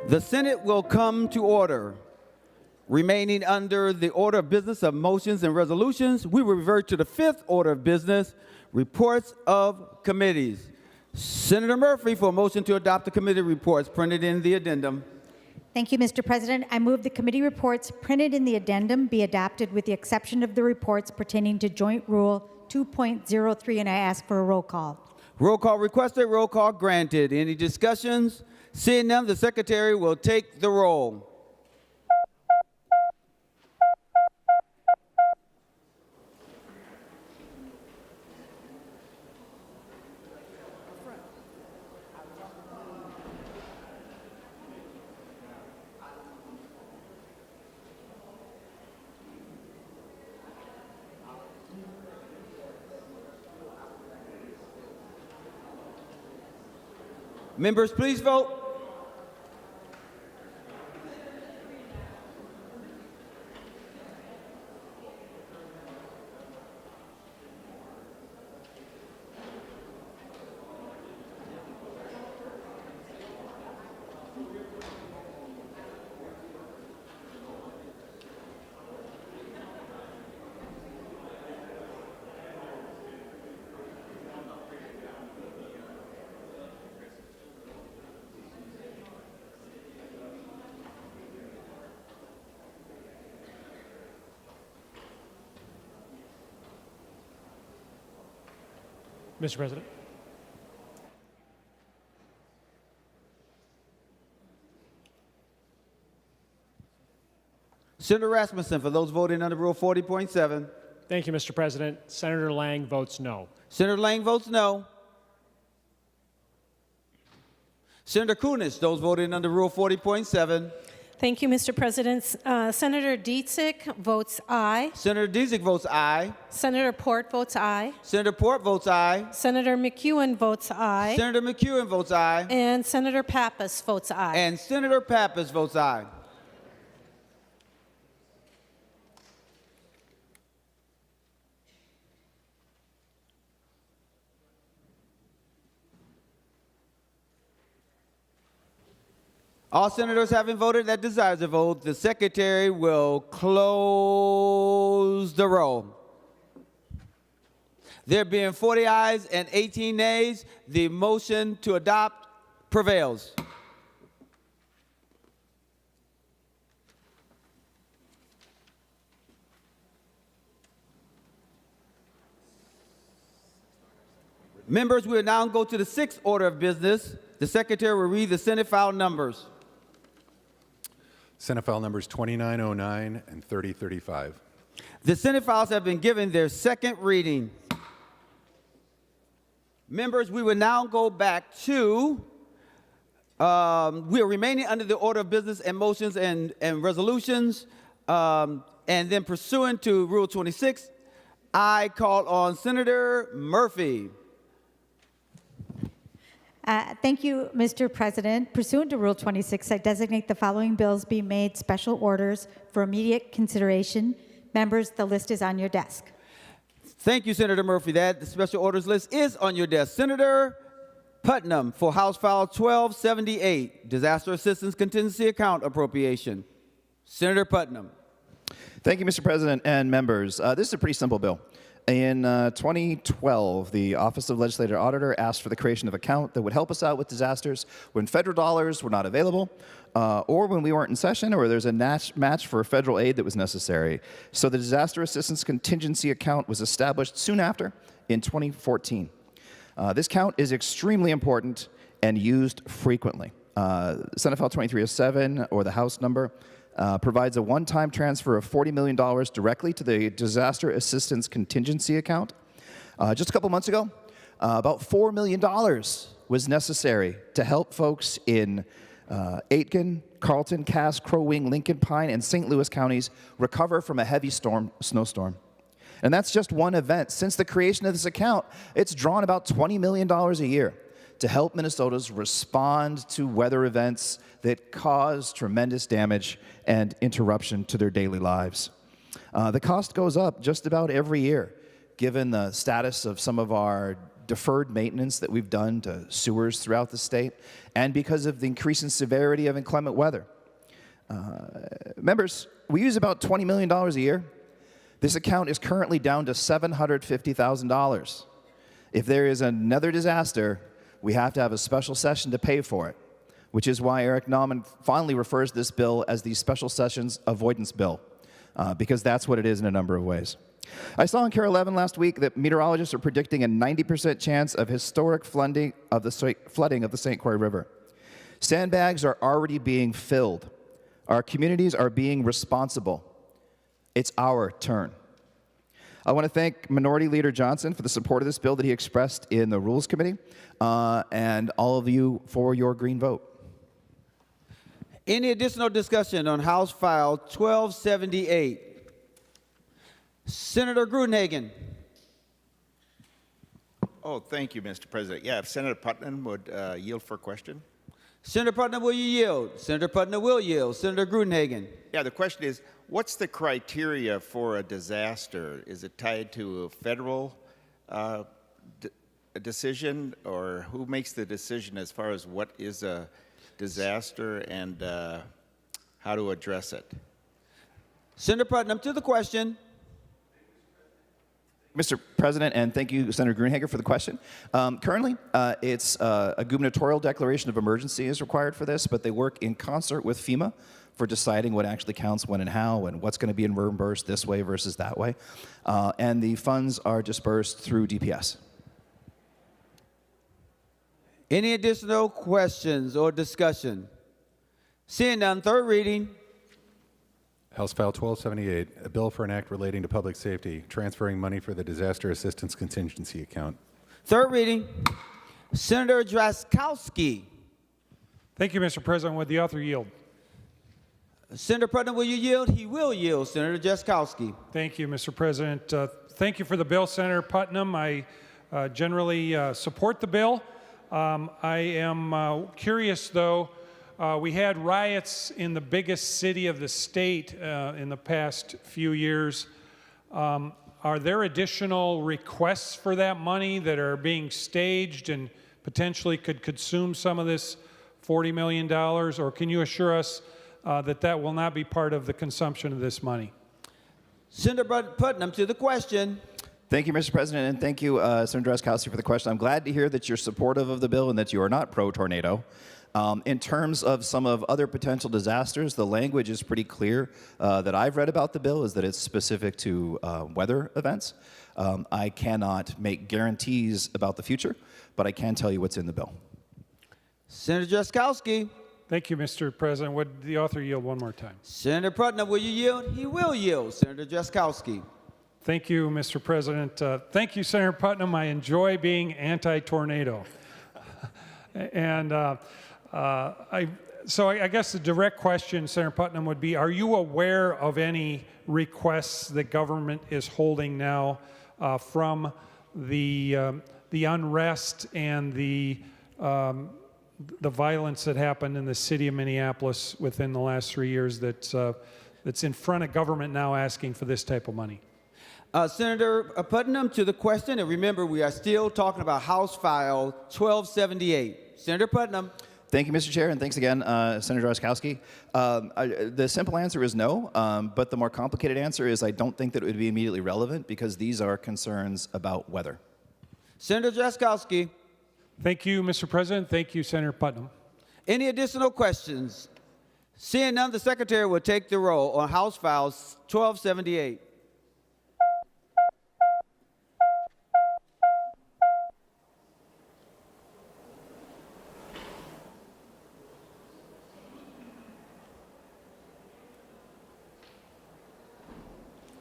The Senate will come to order. Remaining under the order of business of motions and resolutions, we will revert to the fifth order of business, reports of committees. Senator Murphy for a motion to adopt the committee reports printed in the addendum. Thank you, Mr. President. I move the committee reports printed in the addendum be adopted with the exception of the reports pertaining to Joint Rule 2.03, and I ask for a roll call. Roll call requested, roll call granted. Any discussions? Seeing none, the secretary will take the roll. Members, please vote. Mr. President. Senator Rasmussen for those voting under Rule 40.7. Thank you, Mr. President. Senator Lang votes no. Senator Lang votes no. Senator Kunis, those voting under Rule 40.7. Thank you, Mr. President. Senator Dietzig votes aye. Senator Dietzig votes aye. Senator Port votes aye. Senator Port votes aye. Senator McEwen votes aye. Senator McEwen votes aye. And Senator Pappas votes aye. And Senator Pappas votes aye. All senators having voted that desires to vote, the secretary will close the roll. There being 40 ayes and 18 nays, the motion to adopt prevails. Members, we will now go to the sixth order of business. The secretary will read the Senate file numbers. Senate file numbers 2909 and 3035. The Senate files have been given their second reading. Members, we will now go back to, we are remaining under the order of business and motions and resolutions. And then pursuant to Rule 26, I call on Senator Murphy. Thank you, Mr. President. Pursuant to Rule 26, I designate the following bills be made special orders for immediate consideration. Members, the list is on your desk. Thank you, Senator Murphy. The special orders list is on your desk. Senator Putnam for House File 1278, Disaster Assistance Contingency Account Appropriation. Senator Putnam. Thank you, Mr. President and members. This is a pretty simple bill. In 2012, the Office of Legislative Auditor asked for the creation of an account that would help us out with disasters when federal dollars were not available, or when we weren't in session, or there's a match for federal aid that was necessary. So the Disaster Assistance Contingency Account was established soon after in 2014. This account is extremely important and used frequently. Senate File 2307, or the House number, provides a one-time transfer of $40 million directly to the Disaster Assistance Contingency Account. Just a couple months ago, about $4 million was necessary to help folks in Aitkin, Carlton, Cass, Crow Wing, Lincoln, Pine, and St. Louis counties recover from a heavy snowstorm. And that's just one event. Since the creation of this account, it's drawn about $20 million a year to help Minnesotans respond to weather events that cause tremendous damage and interruption to their daily lives. The cost goes up just about every year, given the status of some of our deferred maintenance that we've done to sewers throughout the state, and because of the increasing severity of inclement weather. Members, we use about $20 million a year. This account is currently down to $750,000. If there is another disaster, we have to have a special session to pay for it, which is why Eric Nauman finally refers to this bill as the Special Sessions Avoidance Bill, because that's what it is in a number of ways. I saw on KARE 11 last week that meteorologists are predicting a 90% chance of historic flooding of the St. Croix River. Sandbags are already being filled. Our communities are being responsible. It's our turn. I want to thank Minority Leader Johnson for the support of this bill that he expressed in the Rules Committee, and all of you for your green vote. Any additional discussion on House File 1278? Senator Gruenhagen. Oh, thank you, Mr. President. Yeah, if Senator Putnam would yield for a question. Senator Putnam, will you yield? Senator Putnam will yield. Senator Gruenhagen. Yeah, the question is, what's the criteria for a disaster? Is it tied to a federal decision, or who makes the decision as far as what is a disaster and how to address it? Senator Putnam, to the question. Mr. President, and thank you, Senator Gruenhagen, for the question. Currently, it's a gubernatorial declaration of emergency is required for this, but they work in concert with FEMA for deciding what actually counts when and how, and what's going to be reimbursed this way versus that way. And the funds are dispersed through DPS. Any additional questions or discussion? Seeing none, third reading. House File 1278, a bill for an act relating to public safety, transferring money for the Disaster Assistance Contingency Account. Third reading. Senator Drazkowski. Thank you, Mr. President. Would the author yield? Senator Putnam, will you yield? He will yield. Senator Drazkowski. Thank you, Mr. President. Thank you for the bill, Senator Putnam. I generally support the bill. I am curious, though. We had riots in the biggest city of the state in the past few years. Are there additional requests for that money that are being staged and potentially could consume some of this $40 million? Or can you assure us that that will not be part of the consumption of this money? Senator Putnam, to the question. Thank you, Mr. President, and thank you, Senator Drazkowski, for the question. I'm glad to hear that you're supportive of the bill and that you are not pro-tornado. In terms of some of other potential disasters, the language is pretty clear that I've read about the bill is that it's specific to weather events. I cannot make guarantees about the future, but I can tell you what's in the bill. Senator Drazkowski. Thank you, Mr. President. Would the author yield one more time? Senator Putnam, will you yield? He will yield. Senator Drazkowski. Thank you, Mr. President. Thank you, Senator Putnam. I enjoy being anti-tornado. And so I guess the direct question, Senator Putnam, would be, are you aware of any requests that government is holding now from the unrest and the violence that happened in the city of Minneapolis within the last 3 years that's in front of government now asking for this type of money? Senator Putnam, to the question, and remember, we are still talking about House File 1278. Senator Putnam. Thank you, Mr. Chair, and thanks again, Senator Drazkowski. The simple answer is no, but the more complicated answer is I don't think that it would be immediately relevant because these are concerns about weather. Senator Drazkowski. Thank you, Mr. President. Thank you, Senator Putnam. Any additional questions? Seeing none, the Secretary will take the roll on House Files 1278.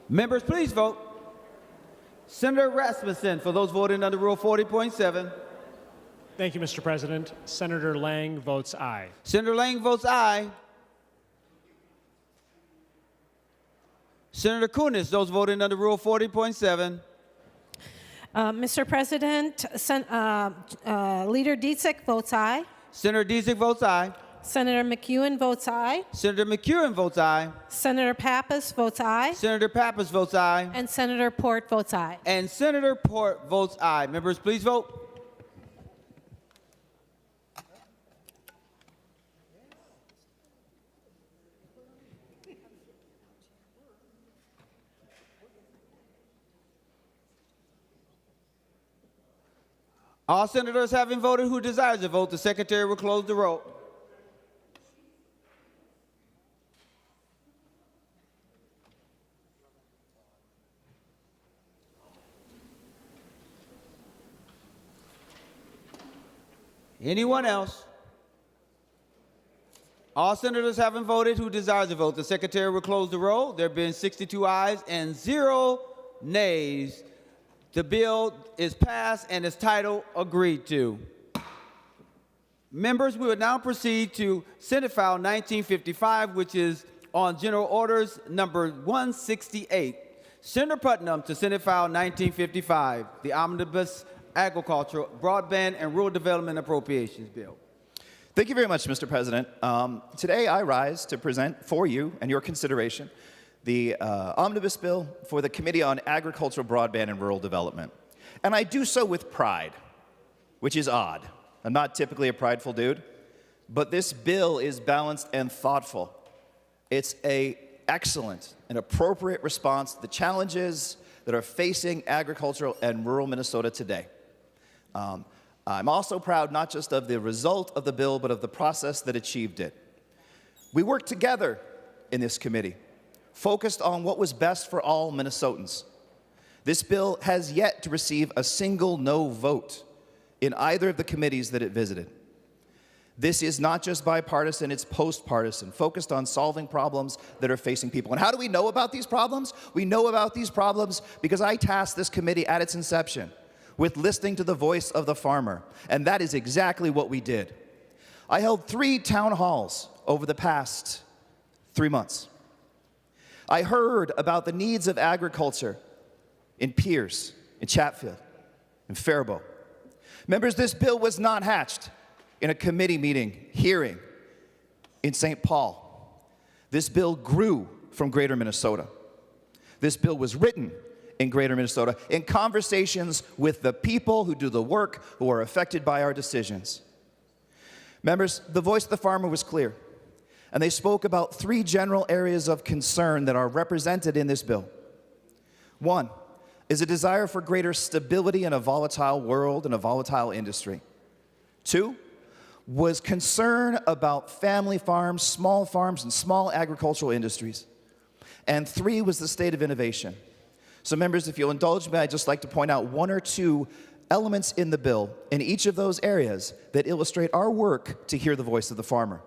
Members, please vote. Senator Rasmussen, for those voting under Rule 40.7. Thank you, Mr. President. Senator Lang votes aye. Senator Lang votes aye. Senator Kunis, those voting under Rule 40.7. Mr. President, Leader Dietzig votes aye. Senator Dietzig votes aye. Senator McEwen votes aye. Senator McEwen votes aye. Senator Pappas votes aye. Senator Pappas votes aye. And Senator Port votes aye. And Senator Port votes aye. Members, please vote. All senators having voted who desires to vote, the secretary will close the roll. Anyone else? All senators having voted who desires to vote, the secretary will close the roll. There have been 62 ayes and 0 nays. The bill is passed and its title agreed to. Members, we will now proceed to Senate File 1955, which is on General Orders number 168. Senator Putnam to Senate File 1955, the Omnibus Agricultural, Broadband, and Rural Development Appropriations Bill. Thank you very much, Mr. President. Today I rise to present for you and your consideration the omnibus bill for the Committee on Agricultural, Broadband, and Rural Development. And I do so with pride, which is odd. I'm not typically a prideful dude, but this bill is balanced and thoughtful. It's an excellent and appropriate response to the challenges that are facing agricultural and rural Minnesota today. I'm also proud not just of the result of the bill, but of the process that achieved it. We worked together in this committee, focused on what was best for all Minnesotans. This bill has yet to receive a single no vote in either of the committees that it visited. This is not just bipartisan, it's post-partisan, focused on solving problems that are facing people. And how do we know about these problems? We know about these problems because I tasked this committee at its inception with listening to the voice of the farmer, and that is exactly what we did. I held 3 town halls over the past 3 months. I heard about the needs of agriculture in Pierce, in Chatfield, in Faribault. Members, this bill was not hatched in a committee meeting, hearing in St. Paul. This bill grew from Greater Minnesota. This bill was written in Greater Minnesota in conversations with the people who do the work, who are affected by our decisions. Members, the voice of the farmer was clear, and they spoke about 3 general areas of concern that are represented in this bill. 1 is a desire for greater stability in a volatile world and a volatile industry. 2 was concern about family farms, and small agricultural industries. And 3 was the state of innovation. So members, if you'll indulge me, I'd just like to point out 1 or 2 elements in the bill in each of those areas that illustrate our work to hear the voice of the farmer.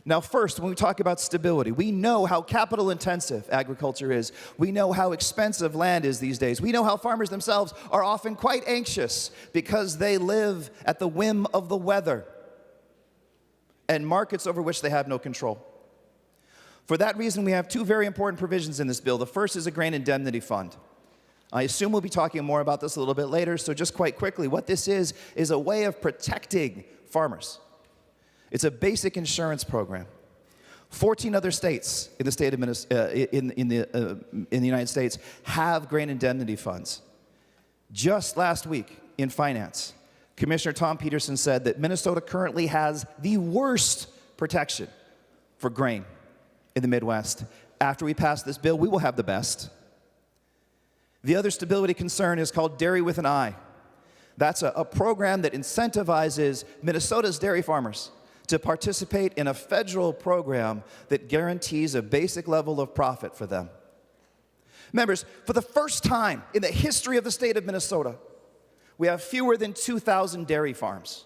Now first, when we talk about stability, we know how capital intensive agriculture is. We know how expensive land is these days. We know how farmers themselves are often quite anxious because they live at the whim of the weather and markets over which they have no control. For that reason, we have 2 very important provisions in this bill. The first is a grain indemnity fund. I assume we'll be talking more about this a little bit later, so just quite quickly, what this is a way of protecting farmers. It's a basic insurance program. 14 other states in the state of in the United States have grain indemnity funds. Just last week in finance, Commissioner Tom Peterson said that Minnesota currently has the worst protection for grain in the Midwest. After we pass this bill, we will have the best. The other stability concern is called Dairy with an I. That's a program that incentivizes Minnesota's dairy farmers to participate in a federal program that guarantees a basic level of profit for them. Members, for the first time in the history of the state of Minnesota, we have fewer than 2,000 dairy farms.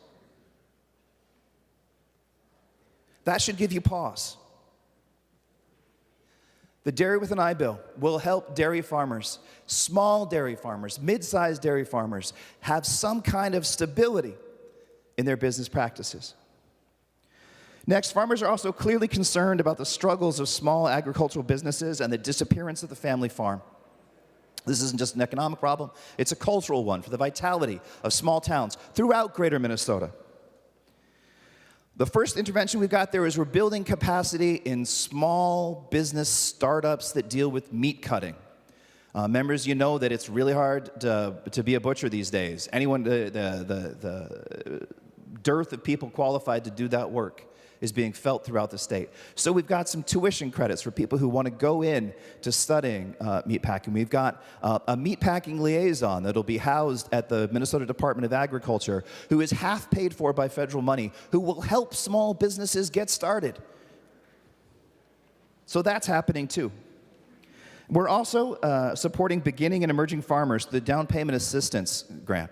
That should give you pause. The Dairy with an I bill will help dairy farmers, small dairy farmers, mid-sized dairy farmers, have some kind of stability in their business practices. Next, farmers are also clearly concerned about the struggles of small agricultural businesses and the disappearance of the family farm. This isn't just an economic problem, it's a cultural one for the vitality of small towns throughout Greater Minnesota. The first intervention we've got there is we're building capacity in small business startups that deal with meat cutting. Members, you know that it's really hard to be a butcher these days. Anyone, the dearth of people qualified to do that work is being felt throughout the state. So we've got some tuition credits for people who want to go in to studying meatpacking. We've got a meatpacking liaison that'll be housed at the Minnesota Department of Agriculture, who is half paid for by federal money, who will help small businesses get started. So that's happening too. We're also supporting beginning and emerging farmers, the down payment assistance grant.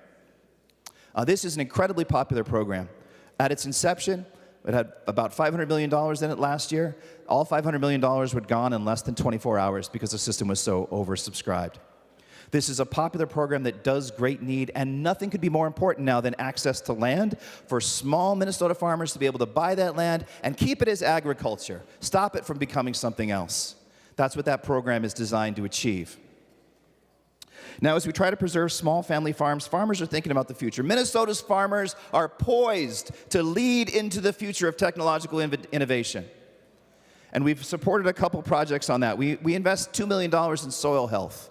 This is an incredibly popular program. At its inception, it had about $500 million in it last year. All $500 million would gone in less than 24 hours because the system was so oversubscribed. This is a popular program that does great need, and nothing could be more important now than access to land for small Minnesota farmers to be able to buy that land and keep it as agriculture, stop it from becoming something else. That's what that program is designed to achieve. Now, as we try to preserve small family farms, farmers are thinking about the future. Minnesota's farmers are poised to lead into the future of technological innovation. And we've supported a couple projects on that. We invest $2 million in soil health.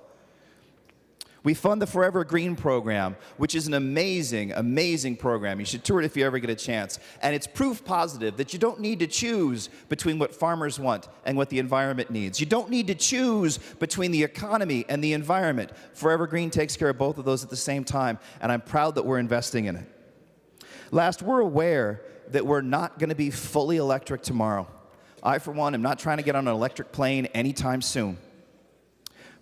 We fund the Forever Green program, which is an amazing, amazing program. You should tour it if you ever get a chance. And it's proof positive that you don't need to choose between what farmers want and what the environment needs. You don't need to choose between the economy and the environment. Forever Green takes care of both of those at the same time, and I'm proud that we're investing in it. Last, we're aware that we're not going to be fully electric tomorrow. I, for one, am not trying to get on an electric plane anytime soon.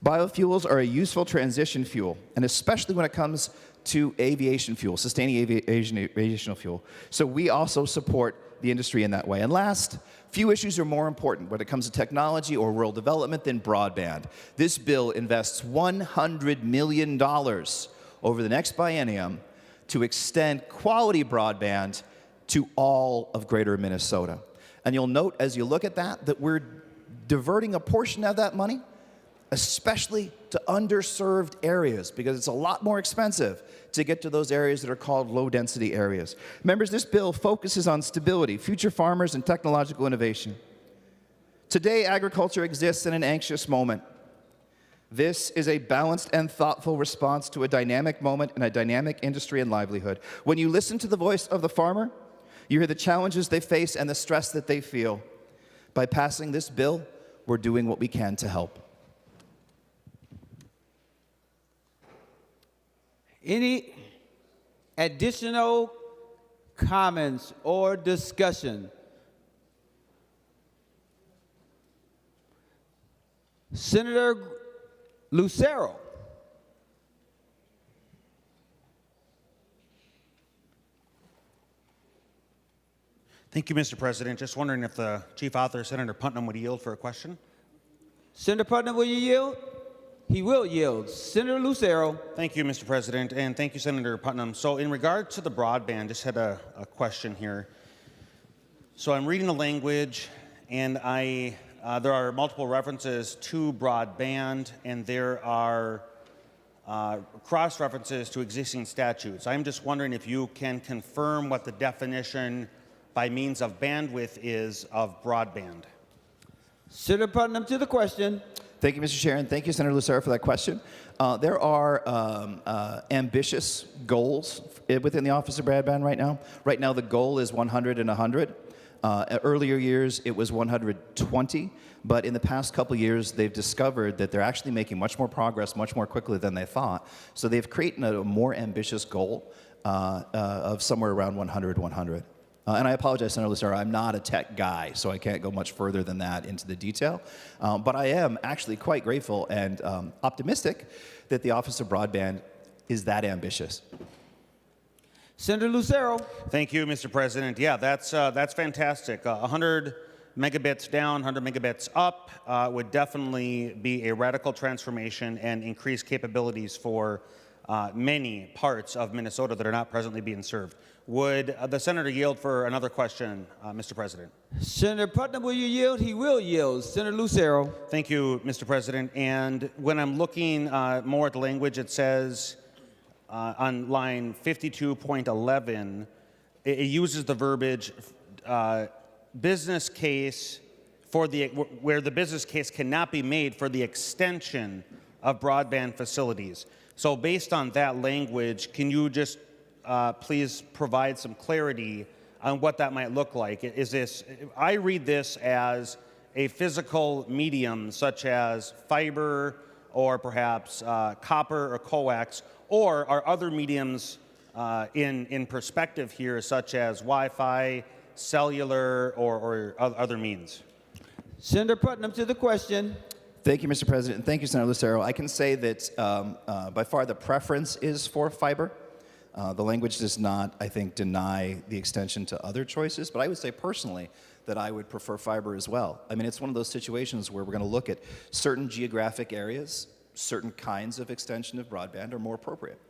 Biofuels are a useful transition fuel, and especially when it comes to aviation fuel, sustaining aviation fuel. So we also support the industry in that way. And last, few issues are more important when it comes to technology or rural development than broadband. This bill invests $100 million over the next biennium to extend quality broadband to all of greater Minnesota. And you'll note as you look at that we're diverting a portion of that money especially to underserved areas, because it's a lot more expensive to get to those areas that are called low-density areas. Members, this bill focuses on stability, future farmers, and technological innovation. Today, agriculture exists in an anxious moment. This is a balanced and thoughtful response to a dynamic moment in a dynamic industry and livelihood. When you listen to the voice of the farmer, you hear the challenges they face and the stress that they feel. By passing this bill, we're doing what we can to help. Any additional comments or discussion? Senator Lucero. Thank you, Mr. President. Just wondering if the chief author, Senator Putnam, would yield for a question. Senator Putnam, will you yield? He will yield. Senator Lucero. Thank you, Mr. President, and thank you, Senator Putnam. So in regard to the broadband, just had a question here. So I'm reading the language, and there are multiple references to broadband, and there are cross-references to existing statutes. I'm just wondering if you can confirm what the definition by means of bandwidth is of broadband. Senator Putnam to the question. Thank you, Mr. Chair, and thank you, Senator Lucero, for that question. There are ambitious goals within the Office of Broadband right now. Right now, the goal is 100 and 100. Earlier years, it was 120, but in the past couple years, they've discovered that they're actually making much more progress much more quickly than they thought. So they've created a more ambitious goal of somewhere around 100, 100. And I apologize, Senator Lucero, I'm not a tech guy, so I can't go much further than that into the detail. But I am actually quite grateful and optimistic that the Office of Broadband is that ambitious. Senator Lucero. Thank you, Mr. President. Yeah, that's fantastic. 100 megabits down, 100 megabits up would definitely be a radical transformation and increase capabilities for many parts of Minnesota that are not presently being served. Would the senator yield for another question, Mr. President? Senator Putnam, will you yield? He will yield. Senator Lucero. Thank you, Mr. President. And when I'm looking more at the language, it says on line 52.11, it uses the verbiage business case where the business case cannot be made for the extension of broadband facilities. So based on that language, can you just please provide some clarity on what that might look like? I read this as a physical medium such as fiber or perhaps copper or coax, or are other mediums in perspective here such as Wi-Fi, cellular, or other means? Senator Putnam to the question. Thank you, Mr. President, and thank you, Senator Lucero. I can say that by far the preference is for fiber. The language does not, I think, deny the extension to other choices, but I would say personally that I would prefer fiber as well. I mean, it's one of those situations where we're going to look at certain geographic areas, certain kinds of extension of broadband are more appropriate.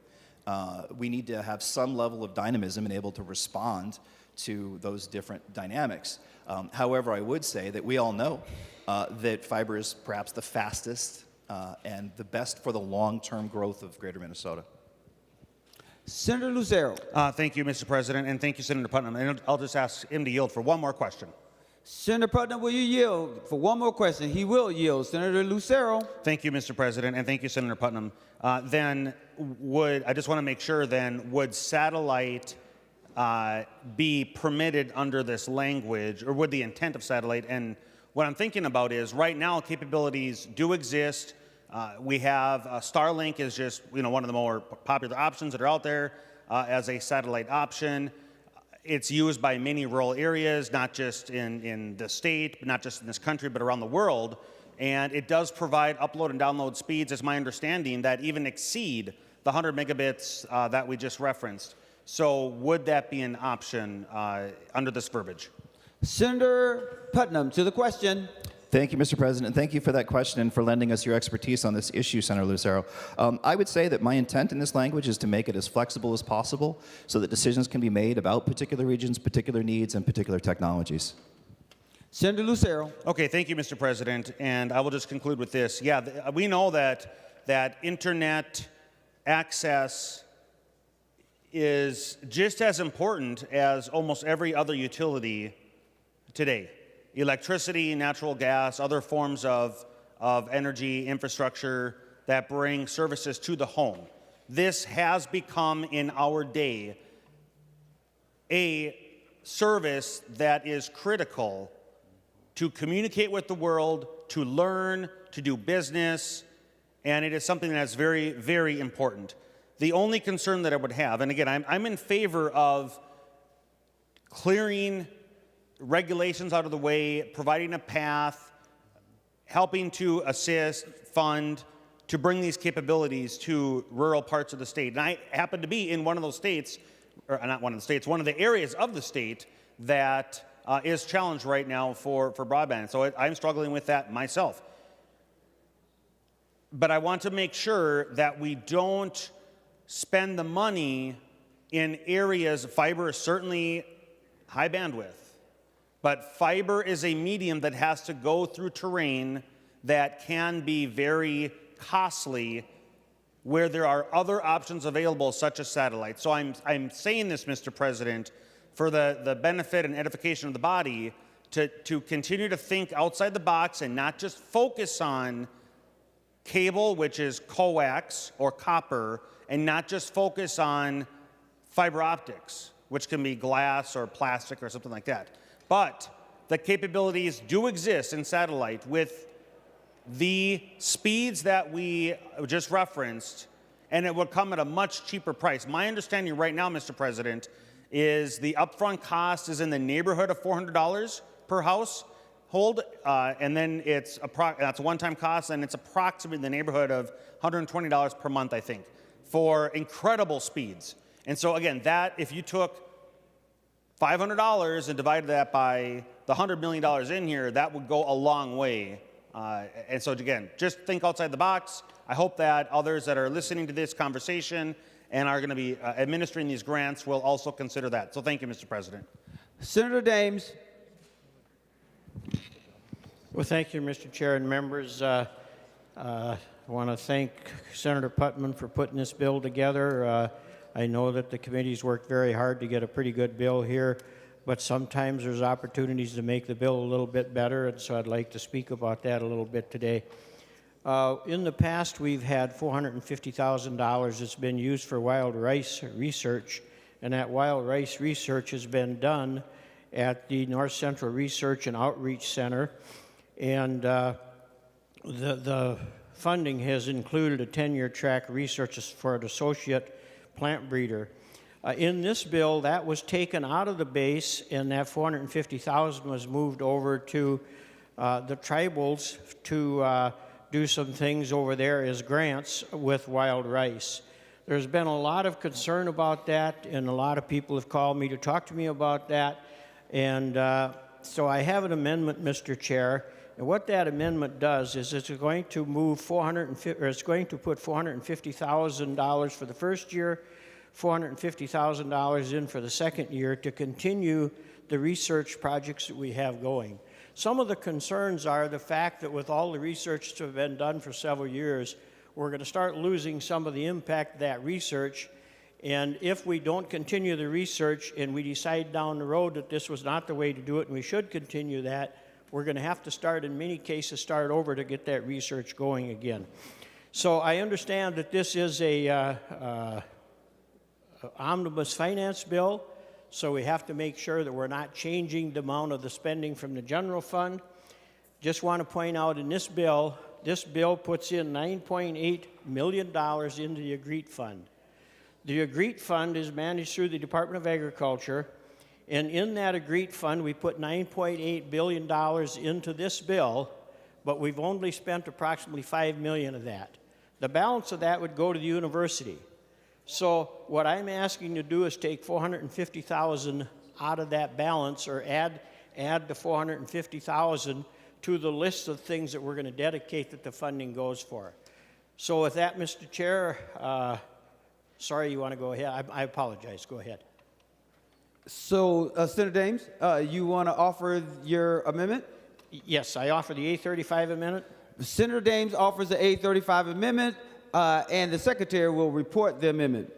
We need to have some level of dynamism and able to respond to those different dynamics. However, I would say that we all know that fiber is perhaps the fastest and the best for the long-term growth of greater Minnesota. Senator Lucero. Thank you, Mr. President, and thank you, Senator Putnam. And I'll just ask him to yield for one more question. Senator Putnam, will you yield for one more question? He will yield. Senator Lucero. Thank you, Mr. President, and thank you, Senator Putnam. Then I just want to make sure then, would satellite be permitted under this language, or would the intent of satellite? And what I'm thinking about is right now capabilities do exist. We have Starlink is just one of the more popular options that are out there as a satellite option. It's used by many rural areas, not just in the state, but not just in this country, but around the world. And it does provide upload and download speeds, is my understanding, that even exceed the 100 megabits that we just referenced. So would that be an option under this verbiage? Senator Putnam to the question. Thank you, Mr. President. Thank you for that question and for lending us your expertise on this issue, Senator Lucero. I would say that my intent in this language is to make it as flexible as possible so that decisions can be made about particular regions, particular needs, and particular technologies. Senator Lucero. Okay, thank you, Mr. President. And I will just conclude with this. Yeah, we know that internet access is just as important as almost every other utility today. Electricity, natural gas, other forms of energy infrastructure that bring services to the home. This has become, in our day, a service that is critical to communicate with the world, to learn, to do business, and it is something that's very, very important. The only concern that I would have, and again, I'm in favor of clearing regulations out of the way, providing a path, helping to assist, fund, to bring these capabilities to rural parts of the state. And I happen to be in one of those states, or not one of the states, one of the areas of the state that is challenged right now for broadband. So I'm struggling with that myself. But I want to make sure that we don't spend the money in areas. Fiber is certainly high bandwidth, but fiber is a medium that has to go through terrain that can be very costly where there are other options available, such as satellite. So I'm saying this, Mr. President, for the benefit and edification of the body, to continue to think outside the box and not just focus on cable, which is coax or copper, and not just focus on fiber optics, which can be glass or plastic or something like that. But the capabilities do exist in satellite with the speeds that we just referenced, and it would come at a much cheaper price. My understanding right now, Mr. President, is the upfront cost is in the neighborhood of $400 per household, and then that's a one-time cost, and it's approximately in the neighborhood of $120 per month, I think, for incredible speeds. And so again, that if you took $500 and divided that by the $100 million in here, that would go a long way. And so again, just think outside the box. I hope that others that are listening to this conversation and are going to be administering these grants will also consider that. So thank you, Mr. President. Senator Dames. Well, thank you, Mr. Chair and members. I want to thank Senator Putnam for putting this bill together. I know that the committee's worked very hard to get a pretty good bill here, but sometimes there's opportunities to make the bill a little bit better, and so I'd like to speak about that a little bit today. In the past, we've had $450,000 that's been used for wild rice research, and that wild rice research has been done at the North Central Research and Outreach Center, and the funding has included a 10-year track of research for an associate plant breeder. In this bill, that was taken out of the base, and that $450,000 was moved over to the tribals to do some things over there as grants with wild rice. There's been a lot of concern about that, and a lot of people have called me to talk to me about that. And so I have an amendment, Mr. Chair. And what that amendment does is it's going to move it's going to put $450,000 for the first year, $450,000 in for the second year to continue the research projects that we have going. Some of the concerns are the fact that with all the research that's been done for several years, we're going to start losing some of the impact of that research. And if we don't continue the research and we decide down the road that this was not the way to do it and we should continue that, we're going to have to start, in many cases, start over to get that research going again. So I understand that this is a omnibus finance bill, so we have to make sure that we're not changing the amount of the spending from the general fund. Just want to point out in this bill puts in $9.8 million into the AGREET fund. The AGREET fund is managed through the Department of Agriculture, and in that AGREET fund, we put $9.8 billion into this bill, but we've only spent approximately $5 million of that. The balance of that would go to the university. So what I'm asking to do is take $450,000 out of that balance, or add the $450,000 to the list of things that we're going to dedicate that the funding goes for. So with that, Mr. Chair, sorry, you want to go ahead? I apologize. Go ahead. So, Senator Dames, you want to offer your amendment? Yes, I offer the A35 amendment. Senator Dames offers the A35 amendment, and the Secretary will report the amendment.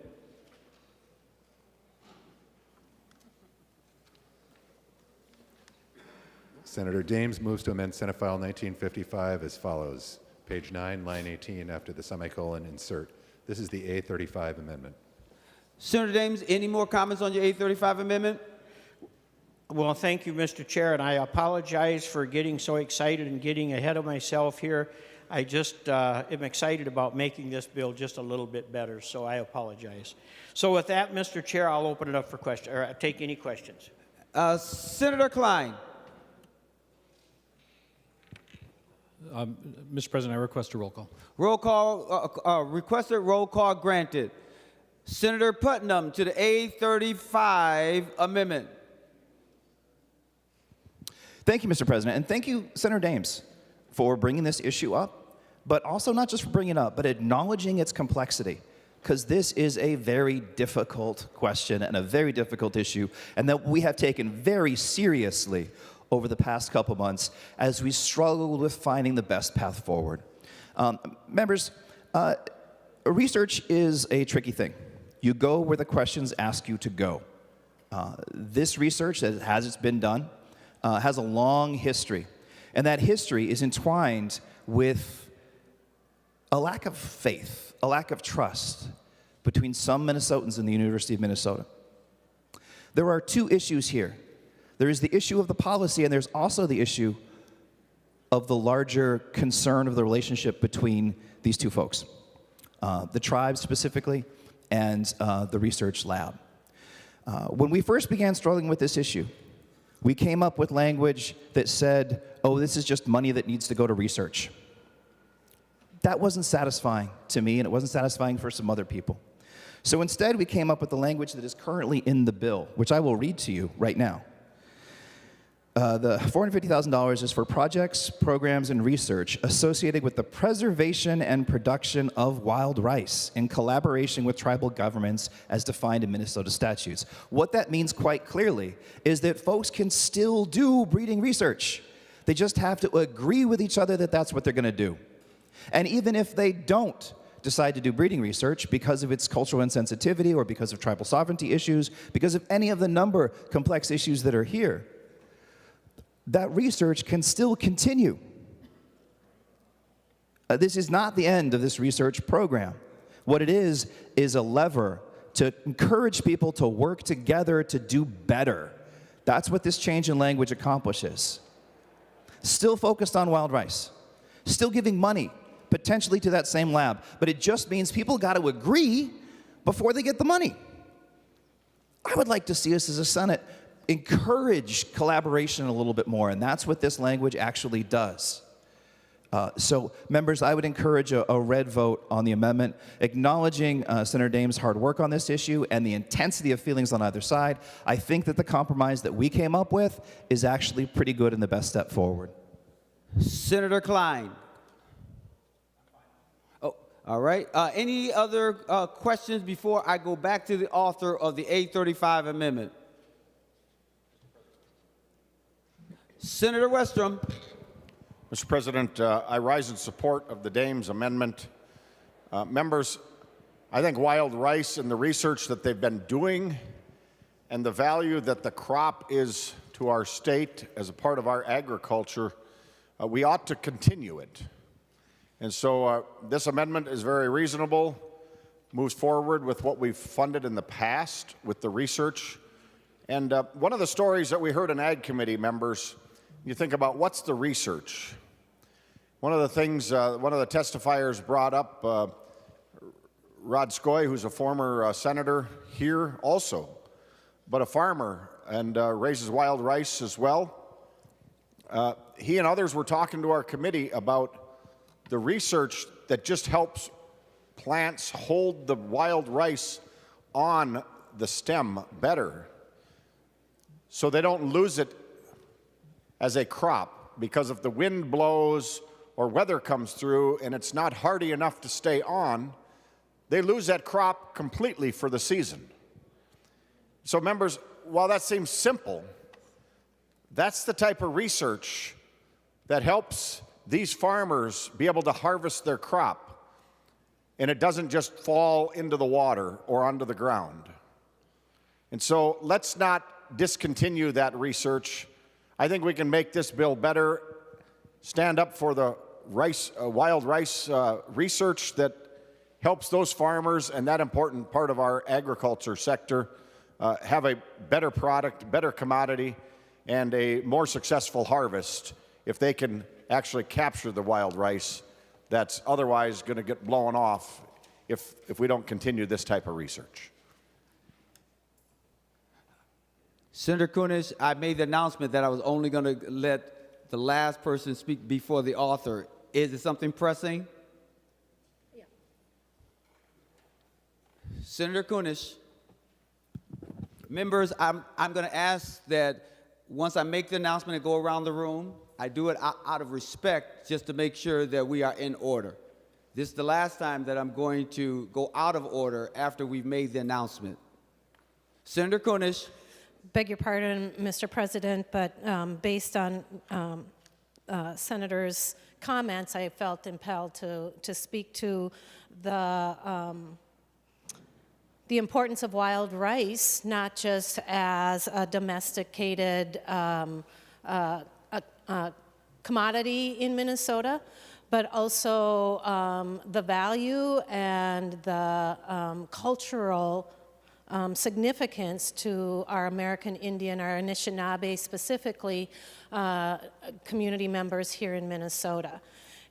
Senator Dames moves to amend Senate File 1955 as follows. Page 9, line 18, after the semicolon, insert. This is the A35 amendment. Senator Dames, any more comments on your A35 amendment? Well, thank you, Mr. Chair, and I apologize for getting so excited and getting ahead of myself here. I just am excited about making this bill just a little bit better, so I apologize. So with that, Mr. Chair, I'll open it up for questions, or take any questions. Senator Klein. Mr. President, I request a roll call. Roll call, requested roll call granted. Senator Putnam to the A35 amendment. Thank you, Mr. President, and thank you, Senator Dames, for bringing this issue up, but also not just for bringing it up, but acknowledging its complexity, because this is a very difficult question and a very difficult issue, and that we have taken very seriously over the past couple months as we struggle with finding the best path forward. Members, research is a tricky thing. You go where the questions ask you to go. This research, as it's been done, has a long history, and that history is entwined with a lack of faith, a lack of trust between some Minnesotans and the University of Minnesota. There are two issues here. There is the issue of the policy, and there's also the issue of the larger concern of the relationship between these two folks, the tribe specifically, and the research lab. When we first began struggling with this issue, we came up with language that said, oh, this is just money that needs to go to research. That wasn't satisfying to me, and it wasn't satisfying for some other people. So instead, we came up with the language that is currently in the bill, which I will read to you right now. The $450,000 is for projects, programs, and research associated with the preservation and production of wild rice in collaboration with tribal governments as defined in Minnesota statutes. What that means quite clearly is that folks can still do breeding research. They just have to agree with each other that that's what they're going to do. And even if they don't decide to do breeding research because of its cultural insensitivity or because of tribal sovereignty issues, because of any of the number of complex issues that are here, that research can still continue. This is not the end of this research program. What it is a lever to encourage people to work together to do better. That's what this change in language accomplishes. Still focused on wild rice, still giving money, potentially to that same lab, but it just means people got to agree before they get the money. I would like to see us as a Senate encourage collaboration a little bit more, and that's what this language actually does. So, members, I would encourage a red vote on the amendment, acknowledging Senator Dames' hard work on this issue and the intensity of feelings on either side. I think that the compromise that we came up with is actually pretty good and the best step forward. Senator Klein. Oh, all right. Any other questions before I go back to the author of the 835 amendment? Senator Westrom. Mr. President, I rise in support of the Dames amendment. Members, I think wild rice and the research that they've been doing and the value that the crop is to our state as a part of our agriculture, we ought to continue it. And so this amendment is very reasonable, moves forward with what we've funded in the past with the research. And one of the stories that we heard in Ag Committee, members, you think about what's the research. One of the things, one of the testifiers brought up, Rod Skoy, who's a former senator here also, but a farmer and raises wild rice as well. He and others were talking to our committee about the research that just helps plants hold the wild rice on the stem better so they don't lose it as a crop, because if the wind blows or weather comes through and it's not hardy enough to stay on, they lose that crop completely for the season. So members, while that seems simple, that's the type of research that helps these farmers be able to harvest their crop, and it doesn't just fall into the water or onto the ground. And so let's not discontinue that research. I think we can make this bill better, stand up for the wild rice research that helps those farmers and that important part of our agriculture sector have a better product, better commodity, and a more successful harvest if they can actually capture the wild rice that's otherwise going to get blown off if we don't continue this type of research. Senator Kunesh, I made the announcement that I was only going to let the last person speak before the author. Is it something pressing? Yeah. Senator Kunesh, members, I'm going to ask that once I make the announcement and go around the room, I do it out of respect just to make sure that we are in order. This is the last time that I'm going to go out of order after we've made the announcement. Senator Kunesh. Beg your pardon, Mr. President, but based on Senator's comments, I felt impelled to speak to the importance of wild rice, not just as a domesticated commodity in Minnesota, but also the value and the cultural significance to our American Indian, our Anishinaabe specifically, community members here in Minnesota.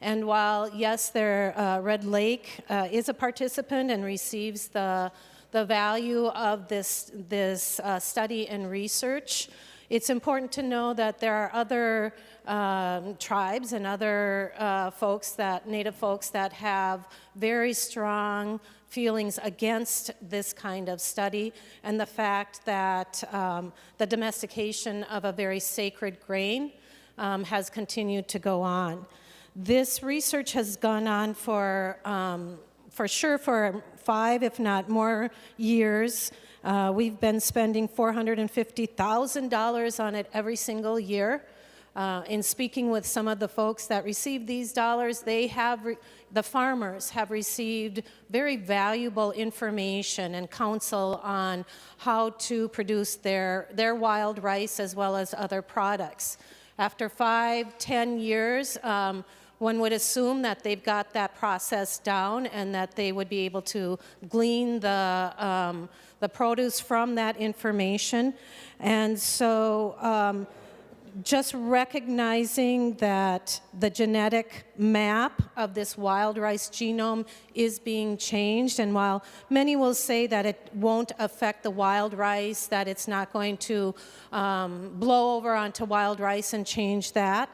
And while, yes, Red Lake is a participant and receives the value of this study and research, it's important to know that there are other tribes and other Native folks that have very strong feelings against this kind of study, and the fact that the domestication of a very sacred grain has continued to go on. This research has gone on for sure for 5, if not more, years. We've been spending $450,000 on it every single year. In speaking with some of the folks that received these dollars, the farmers have received very valuable information and counsel on how to produce their wild rice as well as other products. After 5-10 years, one would assume that they've got that process down and that they would be able to glean the produce from that information. And so just recognizing that the genetic map of this wild rice genome is being changed, and while many will say that it won't affect the wild rice, that it's not going to blow over onto wild rice and change that,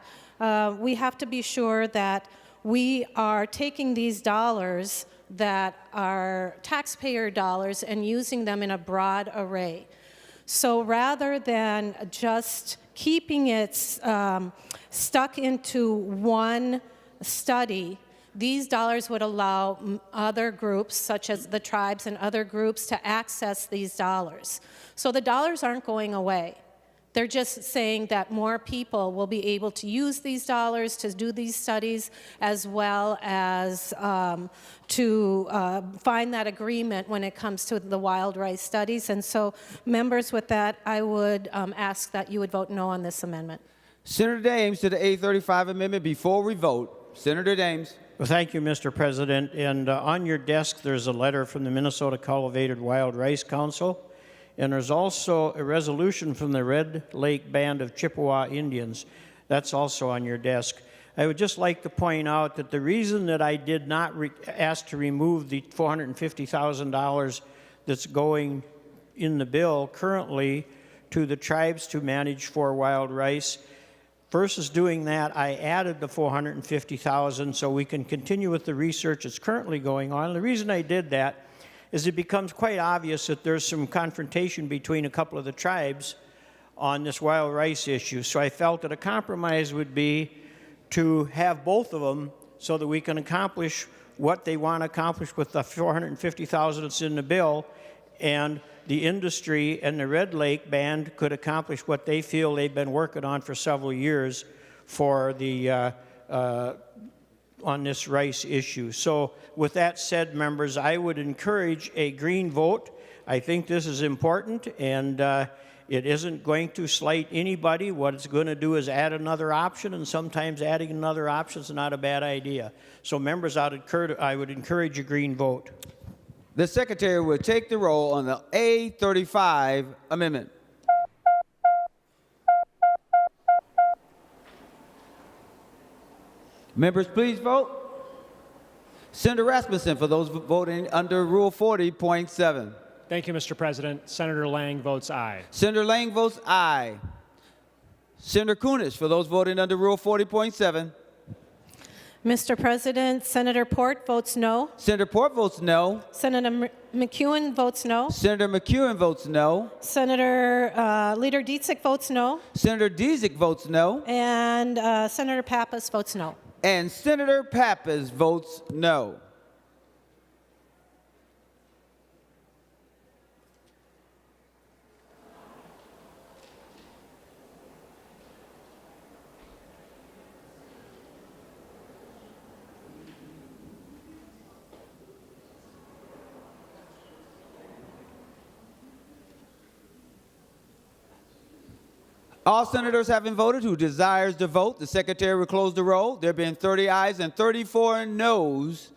we have to be sure that we are taking these dollars that are taxpayer dollars and using them in a broad array. So rather than just keeping it stuck into one study, these dollars would allow other groups, such as the tribes and other groups, to access these dollars. So the dollars aren't going away. They're just saying that more people will be able to use these dollars to do these studies, as well as to find that agreement when it comes to the wild rice studies. And so, members, with that, I would ask that you would vote no on this amendment. Senator Dames to the A35 amendment. Before we vote, Senator Dames. Well, thank you, Mr. President. And on your desk, there's a letter from the Minnesota Cultivated Wild Rice Council. And there's also a resolution from the Red Lake Band of Chippewa Indians. That's also on your desk. I would just like to point out that the reason that I did not ask to remove the $450,000 that's going in the bill currently to the tribes to manage for wild rice, versus doing that, I added the $450,000 so we can continue with the research that's currently going on. The reason I did that is it becomes quite obvious that there's some confrontation between a couple of the tribes on this wild rice issue. So I felt that a compromise would be to have both of them so that we can accomplish what they want to accomplish with the $450,000 that's in the bill, and the industry and the Red Lake Band could accomplish what they feel they've been working on for several years for the on this rice issue. So with that said, members, I would encourage a green vote. I think this is important, and it isn't going to slight anybody. What it's going to do is add another option, and sometimes adding another option is not a bad idea. So members, I would encourage a green vote. The Secretary will take the roll on the A35 amendment. Members, please vote. Senator Rasmussen for those voting under Rule 40.7. Thank you, Mr. President. Senator Lang votes aye. Senator Lang votes aye. Senator Kunesh for those voting under Rule 40.7. Mr. President, Senator Port votes no. Senator Port votes no. Senator McEwen votes no. Senator McEwen votes no. Senator Leader Dietzig votes no. Senator Dietzig votes no. And Senator Pappas votes no. And Senator Pappas votes no. All senators having voted who desires to vote, the Secretary will close the roll. There being 30 ayes and 34 noes,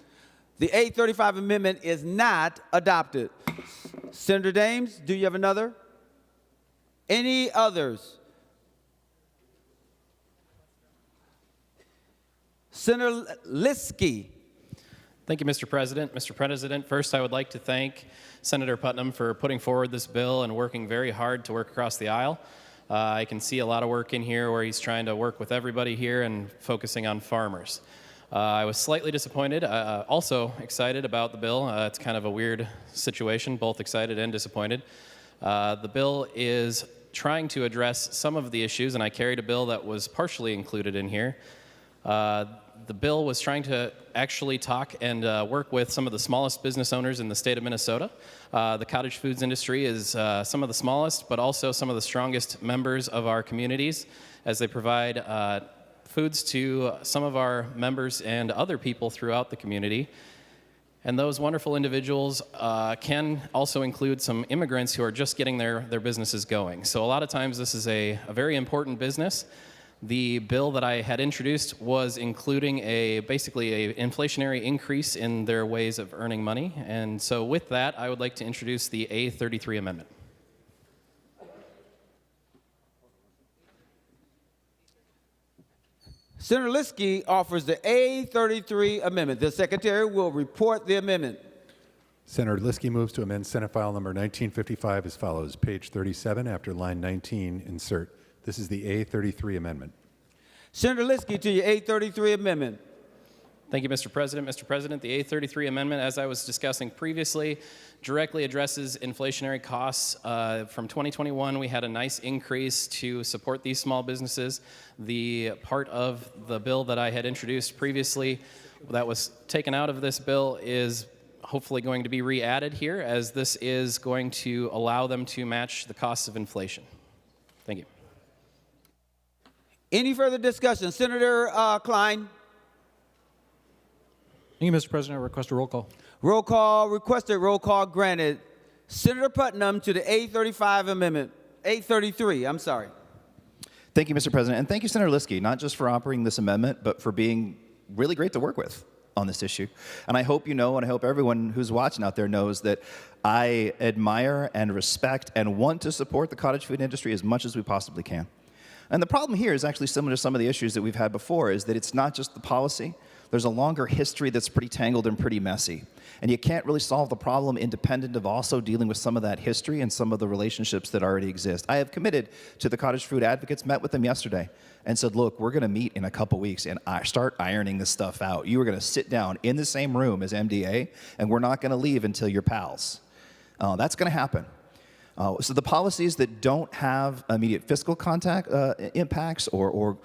the A35 amendment is not adopted. Senator Dames, do you have another? Any others? Senator Liskey. Thank you, Mr. President. Mr. President, first I would like to thank Senator Putnam for putting forward this bill and working very hard to work across the aisle. I can see a lot of work in here where he's trying to work with everybody here and focusing on farmers. I was slightly disappointed, also excited about the bill. It's kind of a weird situation, both excited and disappointed. The bill is trying to address some of the issues, and I carried a bill that was partially included in here. the bill was trying to actually talk and work with some of the smallest business owners in the state of Minnesota. The cottage foods industry is some of the smallest, but also some of the strongest members of our communities, as they provide foods to some of our members and other people throughout the community. And those wonderful individuals can also include some immigrants who are just getting their businesses going. So a lot of times this is a very important business. The bill that I had introduced was including basically an inflationary increase in their ways of earning money. And so with that, I would like to introduce the A33 amendment. Senator Liskey offers the A33 amendment. The Secretary will report the amendment. Senator Liskey moves to amend Senate File Number 1955 as follows. Page 37, after line 19, insert. This is the A33 amendment. Senator Liskey to your A33 amendment. Thank you, Mr. President. Mr. President, the A33 amendment, as I was discussing previously, directly addresses inflationary costs. From 2021, we had a nice increase to support these small businesses. The part of the bill that I had introduced previously that was taken out of this bill is hopefully going to be re-added here, as this is going to allow them to match the costs of inflation. Thank you. Any further discussion? Senator Klein. Thank you, Mr. President. I request a roll call. Roll call requested. Roll call granted. Senator Putnam to the A35 amendment. A33, I'm sorry. Thank you, Mr. President. And thank you, Senator Liskey, not just for offering this amendment, but for being really great to work with on this issue. And I hope you know, and I hope everyone who's watching out there knows, that I admire and respect and want to support the cottage food industry as much as we possibly can. And the problem here is actually similar to some of the issues that we've had before, is that it's not just the policy. There's a longer history that's pretty tangled and pretty messy. And you can't really solve the problem independent of also dealing with some of that history and some of the relationships that already exist. I have committed to the cottage food advocates, met with them yesterday, and said, look, we're going to meet in a couple weeks and start ironing this stuff out. You are going to sit down in the same room as MDA, and we're not going to leave until you're pals. That's going to happen. So the policies that don't have immediate fiscal impacts or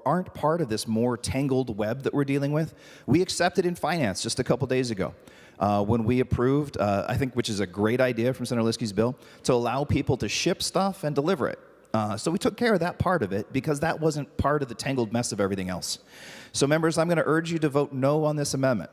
aren't part of this more tangled web that we're dealing with, we accepted in finance just a couple days ago when we approved, I think, which is a great idea from Senator Liskey's bill, to allow people to ship stuff and deliver it. So we took care of that part of it because that wasn't part of the tangled mess of everything else. So members, I'm going to urge you to vote no on this amendment.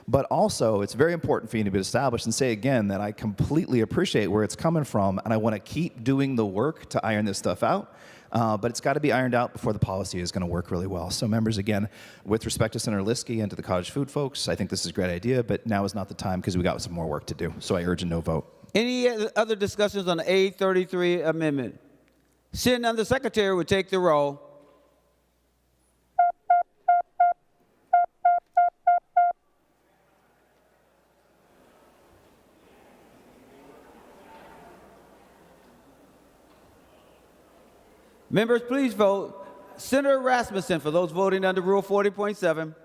But also, it's very important for you to be established and say again that I completely appreciate where it's coming from, and I want to keep doing the work to iron this stuff out. But it's got to be ironed out before the policy is going to work really well. So members, again, with respect to Senator Liskey and to the cottage food folks, I think this is a great idea, but now is not the time because we got some more work to do. So I urge a no vote. Any other discussions on the A33 amendment? Seeing none, the Secretary would take the roll. Members, please vote. Senator Rasmussen, for those voting under Rule 40.7.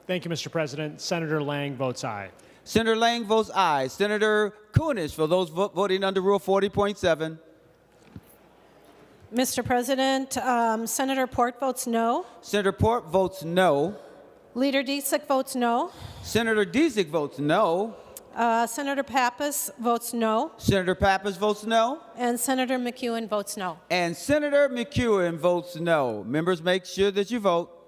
Thank you, Mr. President. Senator Lang votes aye. Senator Lang votes aye. Senator Kunesh, for those voting under Rule 40.7. Mr. President, Senator Port votes no. Senator Port votes no. Leader Disick votes no. Senator Disick votes no. Senator Pappas votes no. Senator Pappas votes no. And Senator McEwen votes no. And Senator McEwen votes no. Members, make sure that you vote.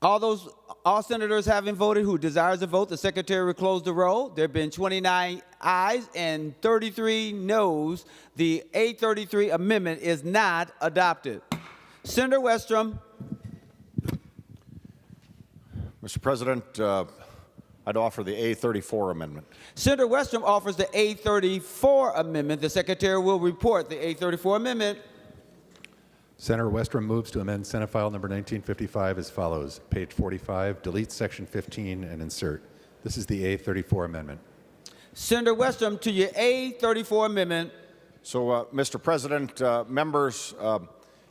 All senators having voted who desires to vote, the secretary will close the roll. There have been 29 ayes and 33 noes. The A33 amendment is not adopted. Senator Westrom. Mr. President, I'd offer the A34 amendment. Senator Westrom offers the A34 amendment. The secretary will report the A34 amendment. Senator Westrom moves to amend Senate File number 1955 as follows. Page 45, delete section 15 and insert. This is the A34 amendment. Senator Westrom to your A34 amendment. So, Mr. President, members,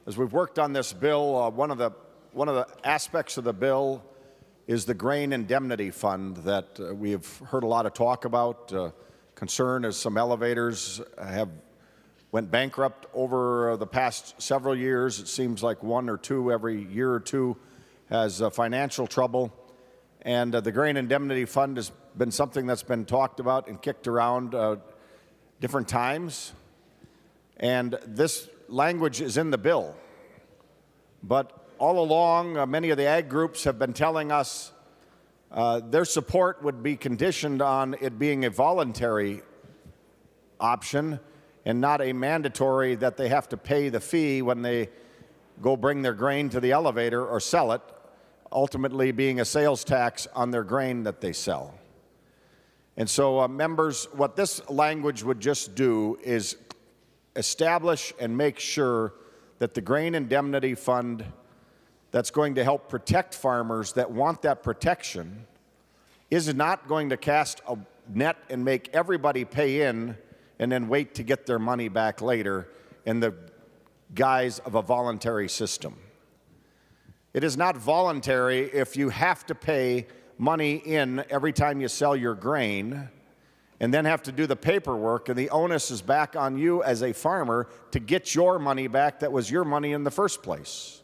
as we've worked on this bill, one of the aspects of the bill is the grain indemnity fund that we have heard a lot of talk about. Concern as some elevators went bankrupt over the past several years. It seems like one or two every year or two has financial trouble. And the grain indemnity fund has been something that's been talked about and kicked around different times. And this language is in the bill. But all along, many of the ag groups have been telling us their support would be conditioned on it being a voluntary option and not a mandatory that they have to pay the fee when they go bring their grain to the elevator or sell it, ultimately being a sales tax on their grain that they sell. And so, members, what this language would just do is establish and make sure that the grain indemnity fund that's going to help protect farmers that want that protection is not going to cast a net and make everybody pay in and then wait to get their money back later in the guise of a voluntary system. It is not voluntary if you have to pay money in every time you sell your grain and then have to do the paperwork, and the onus is back on you as a farmer to get your money back that was your money in the first place.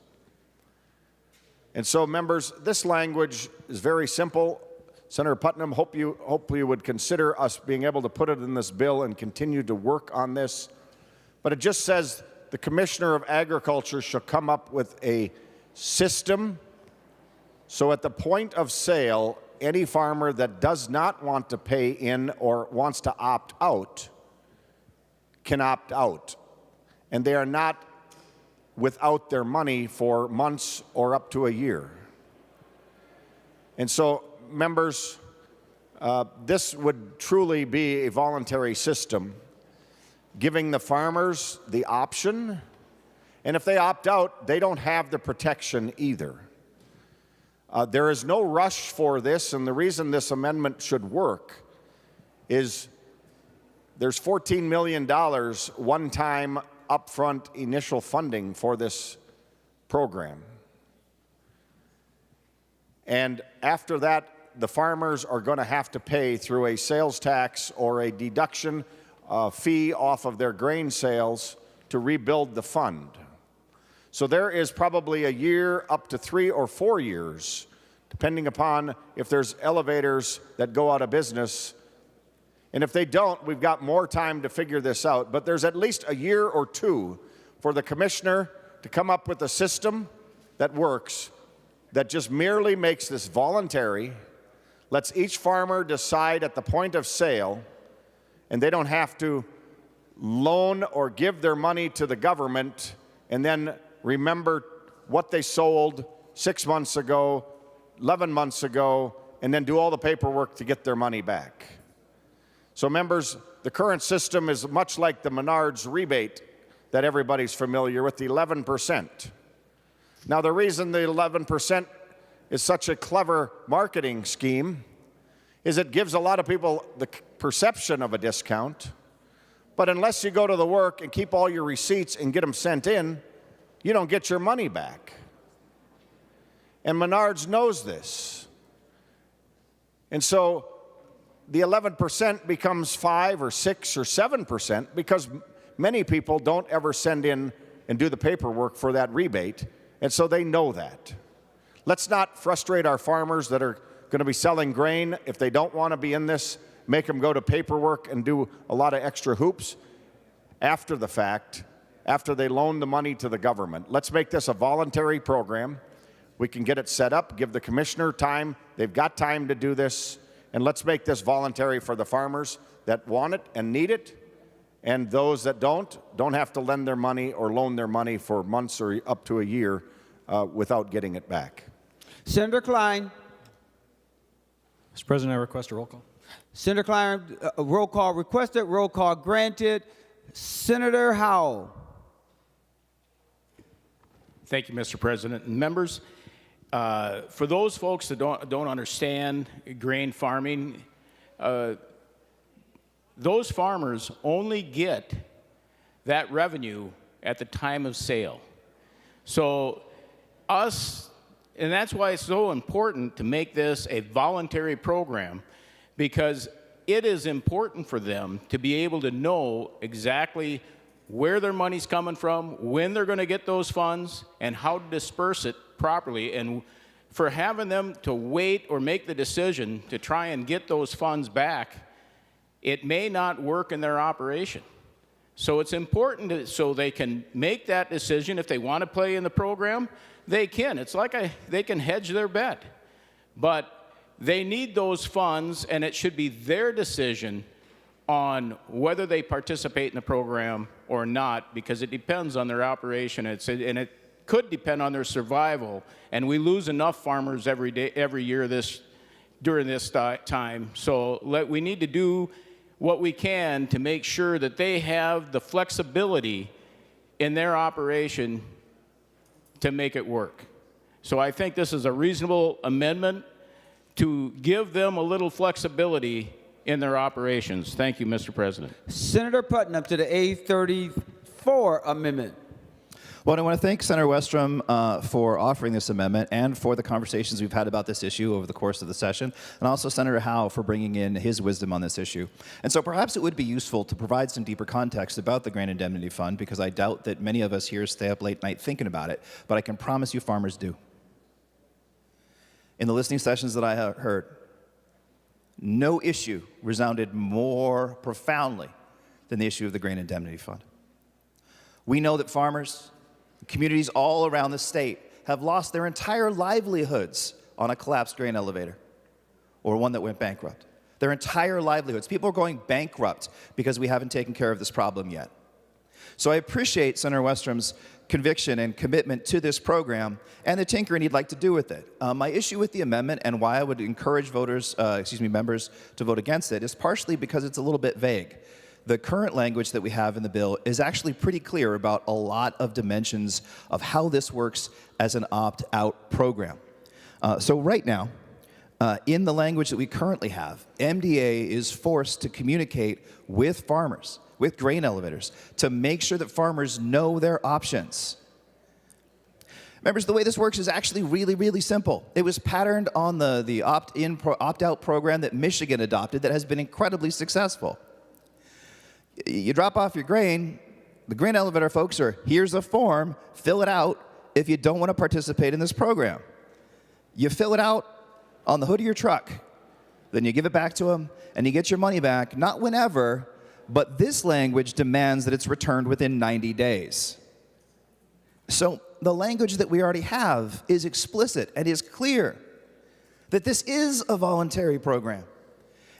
And so, members, this language is very simple. Senator Putnam, hope you would consider us being able to put it in this bill and continue to work on this. But it just says the Commissioner of Agriculture shall come up with a system so at the point of sale, any farmer that does not want to pay in or wants to opt out can opt out. And they are not without their money for months or up to a year. And so, members, this would truly be a voluntary system, giving the farmers the option, and if they opt out, they don't have the protection either. There is no rush for this, and the reason this amendment should work is there's $14 million one-time upfront initial funding for this program. And after that, the farmers are going to have to pay through a sales tax or a deduction fee off of their grain sales to rebuild the fund. So there is probably a year up to 3 or 4 years, depending upon if there's elevators that go out of business. And if they don't, we've got more time to figure this out. But there's at least a year or two for the commissioner to come up with a system that works, that just merely makes this voluntary, lets each farmer decide at the point of sale, and they don't have to loan or give their money to the government and then remember what they sold 6 months ago, 11 months ago, and then do all the paperwork to get their money back. So, members, the current system is much like the Menards rebate that everybody's familiar with, the 11%. Now, the reason the 11% is such a clever marketing scheme is it gives a lot of people the perception of a discount, but unless you go to the work and keep all your receipts and get them sent in, you don't get your money back. And Menards knows this. And so the 11% becomes 5 or 6 or 7% because many people don't ever send in and do the paperwork for that rebate, and so they know that. Let's not frustrate our farmers that are going to be selling grain. If they don't want to be in this, make them go to paperwork and do a lot of extra hoops after the fact, after they loan the money to the government. Let's make this a voluntary program. We can get it set up, give the commissioner time. They've got time to do this. And let's make this voluntary for the farmers that want it and need it. And those that don't have to lend their money or loan their money for months or up to a year without getting it back. Senator Klein. Mr. President, I request a roll call. Senator Klein, roll call requested, roll call granted. Senator Howell. Thank you, Mr. President. And members, for those folks that don't understand grain farming, those farmers only get that revenue at the time of sale. So and that's why it's so important to make this a voluntary program, because it is important for them to be able to know exactly where their money's coming from, when they're going to get those funds, and how to disperse it properly. And for having them to wait or make the decision to try and get those funds back, it may not work in their operation. So it's important so they can make that decision. If they want to play in the program, they can. It's like they can hedge their bet. But they need those funds, and it should be their decision on whether they participate in the program or not, because it depends on their operation, and it could depend on their survival. And we lose enough farmers every year during this time. So we need to do what we can to make sure that they have the flexibility in their operation to make it work. So I think this is a reasonable amendment to give them a little flexibility in their operations. Thank you, Mr. President. Senator Putnam to the A34 amendment. Well, I want to thank Senator Westrom for offering this amendment and for the conversations we've had about this issue over the course of the session, and also Senator Howe for bringing in his wisdom on this issue. And so perhaps it would be useful to provide some deeper context about the Grain Indemnity Fund, because I doubt that many of us here stay up late night thinking about it, but I can promise you farmers do. In the listening sessions that I have heard, no issue resounded more profoundly than the issue of the Grain Indemnity Fund. We know that farmers, communities all around the state, have lost their entire livelihoods on a collapsed grain elevator or one that went bankrupt. Their entire livelihoods. People are going bankrupt because we haven't taken care of this problem yet. So I appreciate Senator Westrom's conviction and commitment to this program and the tinkering he'd like to do with it. My issue with the amendment and why I would encourage members to vote against it is partially because it's a little bit vague. The current language that we have in the bill is actually pretty clear about a lot of dimensions of how this works as an opt-out program. So right now, in the language that we currently have, MDA is forced to communicate with farmers, with grain elevators, to make sure that farmers know their options. Members, the way this works is actually really, really simple. It was patterned on the opt-out program that Michigan adopted that has been incredibly successful. You drop off your grain, the grain elevator folks are, here's a form, fill it out if you don't want to participate in this program. You fill it out on the hood of your truck, then you give it back to them, and you get your money back, not whenever, but this language demands that it's returned within 90 days. So the language that we already have is explicit and is clear that this is a voluntary program,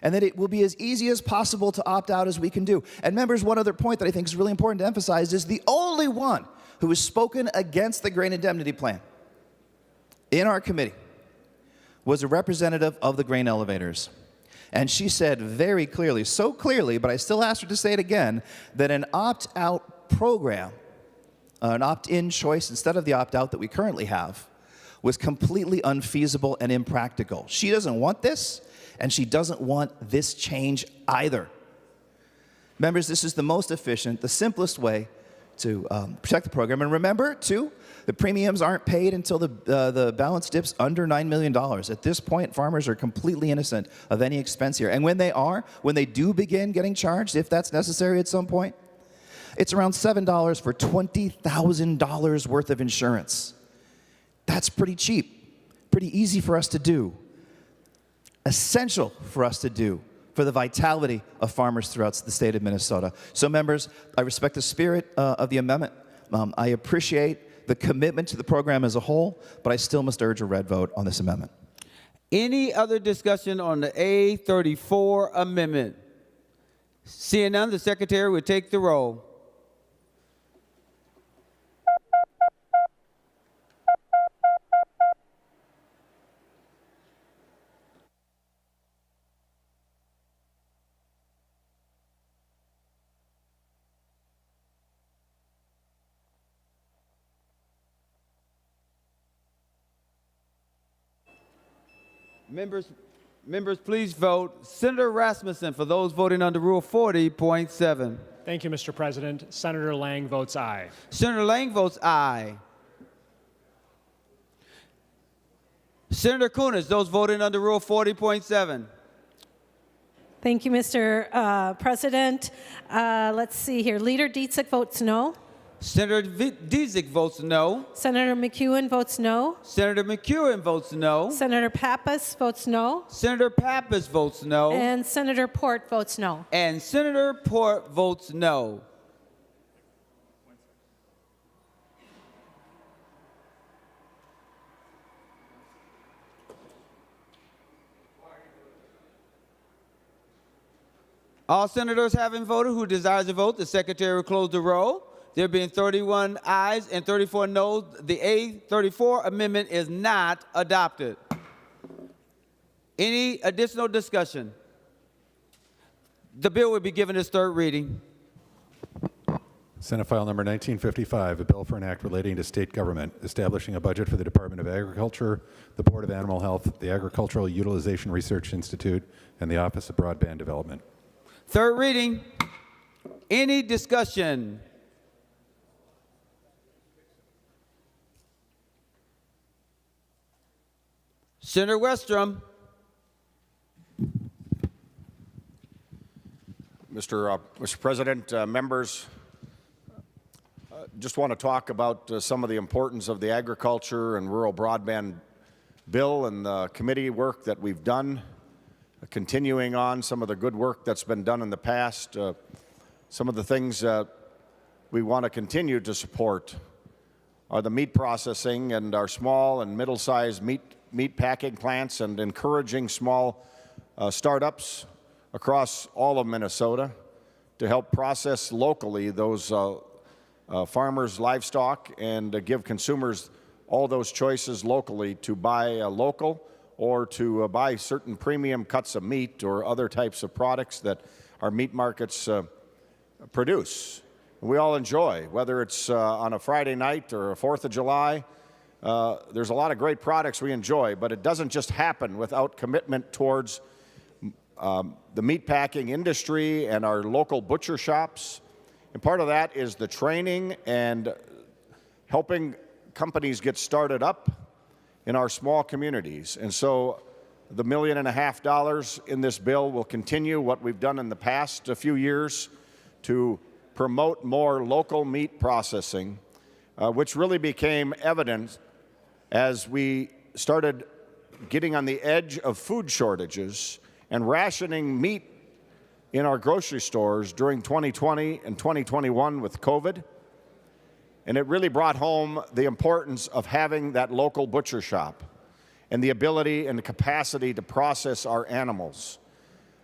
and that it will be as easy as possible to opt out as we can do. And members, one other point that I think is really important to emphasize is the only one who has spoken against the grain indemnity plan in our committee was a representative of the grain elevators. And she said very clearly, so clearly, but I still asked her to say it again, that an opt-out program, an opt-in choice instead of the opt-out that we currently have, was completely unfeasible and impractical. She doesn't want this, and she doesn't want this change either. Members, this is the most efficient, the simplest way to protect the program. And remember, too, the premiums aren't paid until the balance dips under $9 million. At this point, farmers are completely innocent of any expense here. And when they do begin getting charged, if that's necessary at some point, it's around $7 for $20,000 worth of insurance. That's pretty cheap, pretty easy for us to do, essential for us to do for the vitality of farmers throughout the state of Minnesota. So members, I respect the spirit of the amendment. I appreciate the commitment to the program as a whole, but I still must urge a red vote on this amendment. Any other discussion on the A34 amendment? Seeing none, the secretary will take the roll. Members, please vote. Senator Rasmussen, for those voting under Rule 40.7. Thank you, Mr. President. Senator Lang votes aye. Senator Lang votes aye. Senator Kunis, those voting under Rule 40.7. Thank you, Mr. President. Let's see here. Leader Dietzig votes no. Senator Dietzig votes no. Senator McEwen votes no. Senator McEwen votes no. Senator Pappas votes no. Senator Pappas votes no. And Senator Port votes no. And Senator Port votes no. All senators having voted who desires to vote, the secretary will close the roll. There being 31 ayes and 34 noes, the A34 amendment is not adopted. Any additional discussion? The bill will be given its third reading. Senate File Number 1955, a bill for an act relating to state government, establishing a budget for the Department of Agriculture, the Board of Animal Health, the Agricultural Utilization Research Institute, and the Office of Broadband Development. Third reading. Any discussion? Senator Westrom. Mr. President, members, just want to talk about some of the importance of the agriculture and rural broadband bill and the committee work that we've done, continuing on some of the good work that's been done in the past, some of the things we want to continue to support are the meat processing and our small and middle-sized meat packing plants and encouraging small startups across all of Minnesota to help process locally those farmers' livestock and give consumers all those choices locally to buy local or to buy certain premium cuts of meat or other types of products that our meat markets produce. We all enjoy, whether it's on a Friday night or a 4th of July. There's a lot of great products we enjoy, but it doesn't just happen without commitment towards the meatpacking industry and our local butcher shops. And part of that is the training and helping companies get started up in our small communities. And so the $1.5 million in this bill will continue what we've done in the past few years to promote more local meat processing, which really became evident as we started getting on the edge of food shortages and rationing meat in our grocery stores during 2020 and 2021 with COVID. And it really brought home the importance of having that local butcher shop and the ability and the capacity to process our animals.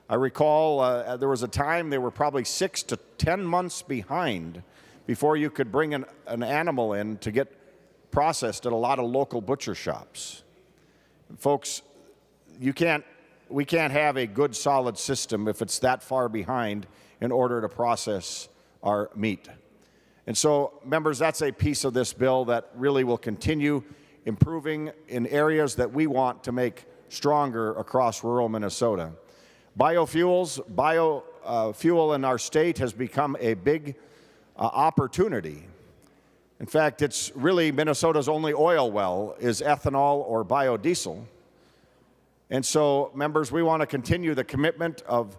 I recall there was a time they were probably 6 to 10 months behind before you could bring an animal in to get processed at a lot of local butcher shops. Folks, we can't have a good, solid system if it's that far behind in order to process our meat. And so, members, that's a piece of this bill that really will continue improving in areas that we want to make stronger across rural Minnesota. Biofuels, biofuel in our state has become a big opportunity. In fact, it's really Minnesota's only oil well is ethanol or biodiesel. And so, members, we want to continue the commitment of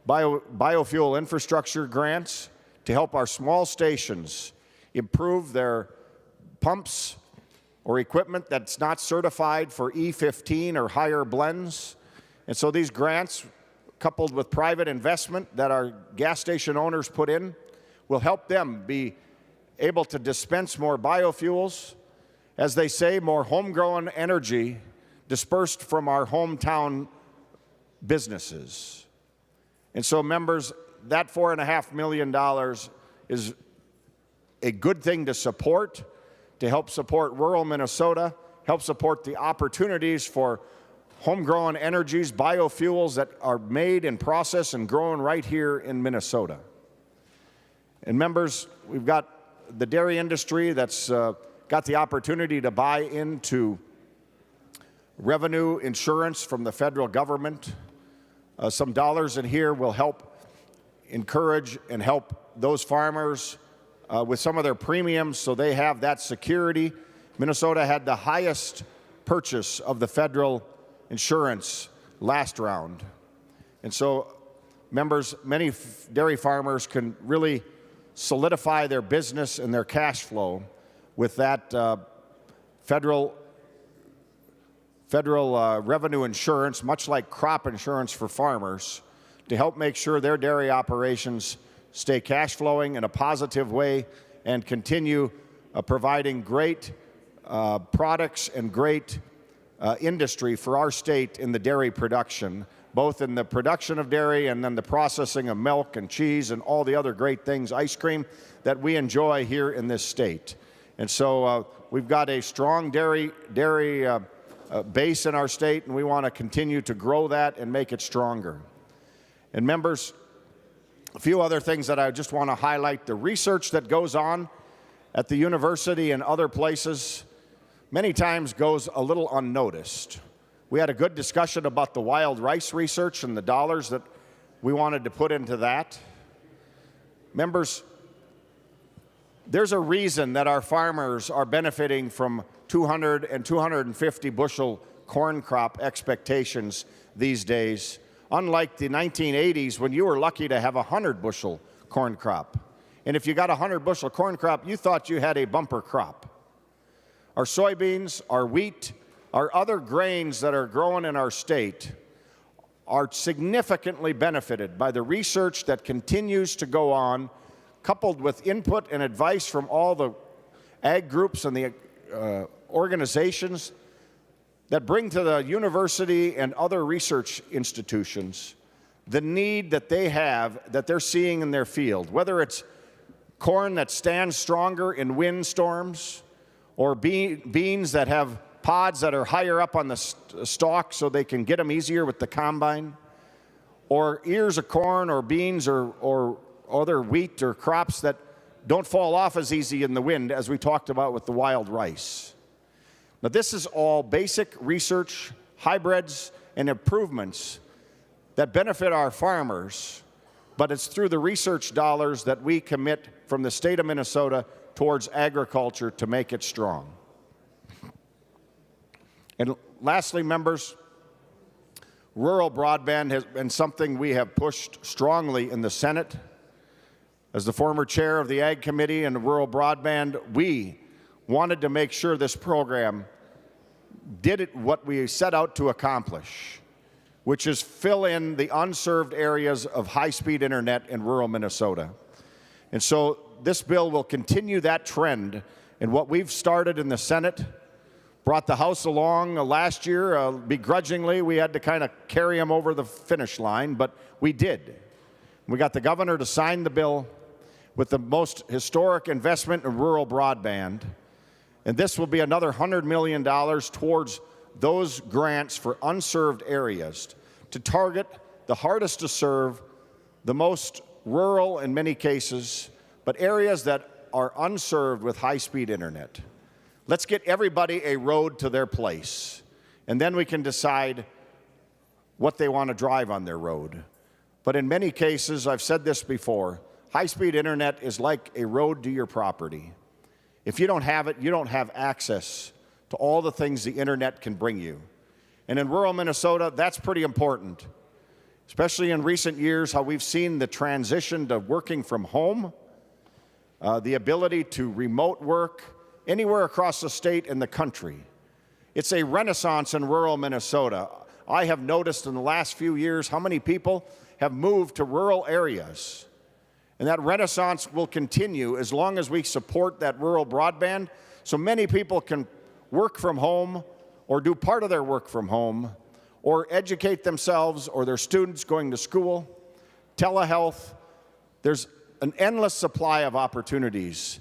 biofuel infrastructure grants to help our small stations improve their pumps or equipment that's not certified for E15 or higher blends. And so these grants, coupled with private investment that our gas station owners put in, will help them be able to dispense more biofuels, as they say, more homegrown energy dispersed from our hometown businesses. And so, members, that $4.5 million is a good thing to support, to help support rural Minnesota, help support the opportunities for homegrown energies, biofuels that are made and processed and grown right here in Minnesota. And members, we've got the dairy industry that's got the opportunity to buy into revenue insurance from the federal government. Some dollars in here will help encourage and help those farmers with some of their premiums so they have that security. Minnesota had the highest purchase of the federal insurance last round. And so, members, many dairy farmers can really solidify their business and their cash flow with that federal revenue insurance, much like crop insurance for farmers, to help make sure their dairy operations stay cash flowing in a positive way and continue providing great products and great industry for our state in the dairy production, both in the production of dairy and then the processing of milk and cheese and all the other great things, ice cream, that we enjoy here in this state. And so we've got a strong dairy base in our state, and we want to continue to grow that and make it stronger. And members, a few other things that I just want to highlight. The research that goes on at the university and other places many times goes a little unnoticed. We had a good discussion about the wild rice research and the dollars that we wanted to put into that. Members, there's a reason that our farmers are benefiting from 200 and 250 bushel corn crop expectations these days, unlike the 1980s when you were lucky to have a 100 bushel corn crop. And if you got a 100 bushel corn crop, you thought you had a bumper crop. Our soybeans, our wheat, our other grains that are growing in our state are significantly benefited by the research that continues to go on, coupled with input and advice from all the ag groups and the organizations that bring to the university and other research institutions the need that they have, that they're seeing in their field, whether it's corn that stands stronger in windstorms, or beans that have pods that are higher up on the stalk so they can get them easier with the combine, or ears of corn or beans or other wheat or crops that don't fall off as easy in the wind, as we talked about with the wild rice. Now, this is all basic research, hybrids, and improvements that benefit our farmers, but it's through the research dollars that we commit from the state of Minnesota towards agriculture to make it strong. And lastly, members, rural broadband has been something we have pushed strongly in the Senate. As the former chair of the Ag Committee and Rural Broadband, we wanted to make sure this program did what we set out to accomplish, which is fill in the unserved areas of high-speed internet in rural Minnesota. And so this bill will continue that trend. And what we've started in the Senate, brought the House along last year. Begrudgingly, we had to kind of carry them over the finish line, but we did. We got the governor to sign the bill with the most historic investment in rural broadband. And this will be another $100 million towards those grants for unserved areas to target the hardest to serve, the most rural in many cases, but areas that are unserved with high-speed internet. Let's get everybody a road to their place, and then we can decide what they want to drive on their road. But in many cases, I've said this before, high-speed internet is like a road to your property. If you don't have it, you don't have access to all the things the internet can bring you. And in rural Minnesota, that's pretty important, especially in recent years, how we've seen the transition to working from home, the ability to remote work anywhere across the state and the country. It's a renaissance in rural Minnesota. I have noticed in the last few years how many people have moved to rural areas. And that renaissance will continue as long as we support that rural broadband so many people can work from home or do part of their work from home or educate themselves or their students going to school, telehealth. There's an endless supply of opportunities.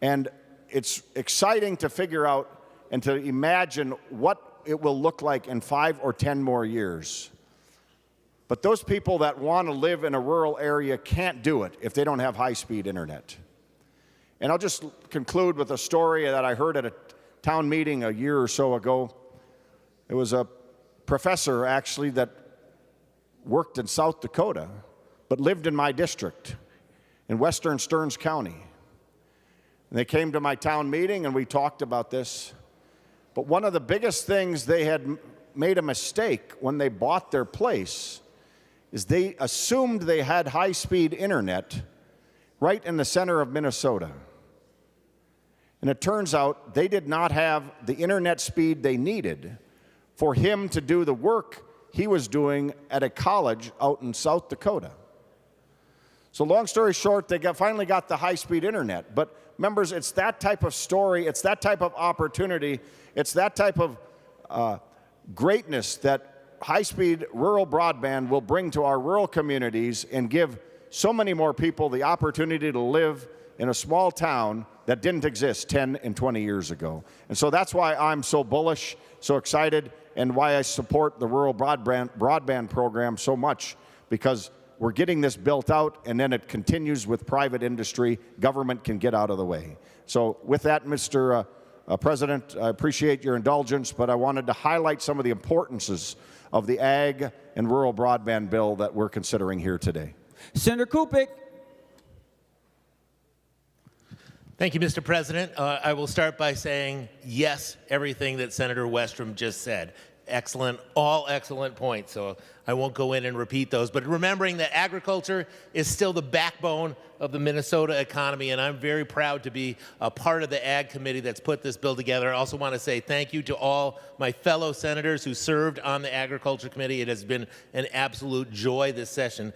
And it's exciting to figure out and to imagine what it will look like in 5 or 10 more years. But those people that want to live in a rural area can't do it if they don't have high-speed internet. And I'll just conclude with a story that I heard at a town meeting a year or so ago. It was a professor, actually, that worked in South Dakota, but lived in my district in western Stearns County. And they came to my town meeting, and we talked about this. But one of the biggest things they had made a mistake when they bought their place is they assumed they had high-speed internet right in the center of Minnesota. And it turns out they did not have the internet speed they needed for him to do the work he was doing at a college out in South Dakota. So long story short, they finally got the high-speed internet. But members, it's that type of story, it's that type of opportunity, it's that type of greatness that high-speed rural broadband will bring to our rural communities and give so many more people the opportunity to live in a small town that didn't exist 10 and 20 years ago. And so that's why I'm so bullish, so excited, and why I support the rural broadband program so much, because we're getting this built out, and then it continues with private industry. Government can get out of the way. So with that, Mr. President, I appreciate your indulgence, but I wanted to highlight some of the importances of the ag and rural broadband bill that we're considering here today. Senator Kupik. Thank you, Mr. President. I will start by saying yes, everything that Senator Westrom just said. Excellent, all excellent points, so I won't go in and repeat those. But remembering that agriculture is still the backbone of the Minnesota economy, and I'm very proud to be a part of the Ag Committee that's put this bill together. I also want to say thank you to all my fellow senators who served on the Agriculture Committee. It has been an absolute joy this session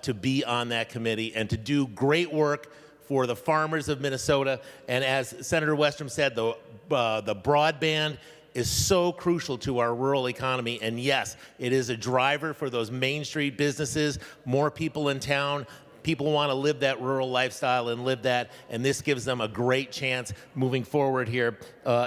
to be on that committee and to do great work for the farmers of Minnesota. And as Senator Westrom said, the broadband is so crucial to our rural economy. And yes, it is a driver for those Main Street businesses, more people in town. People want to live that rural lifestyle and live that, and this gives them a great chance moving forward here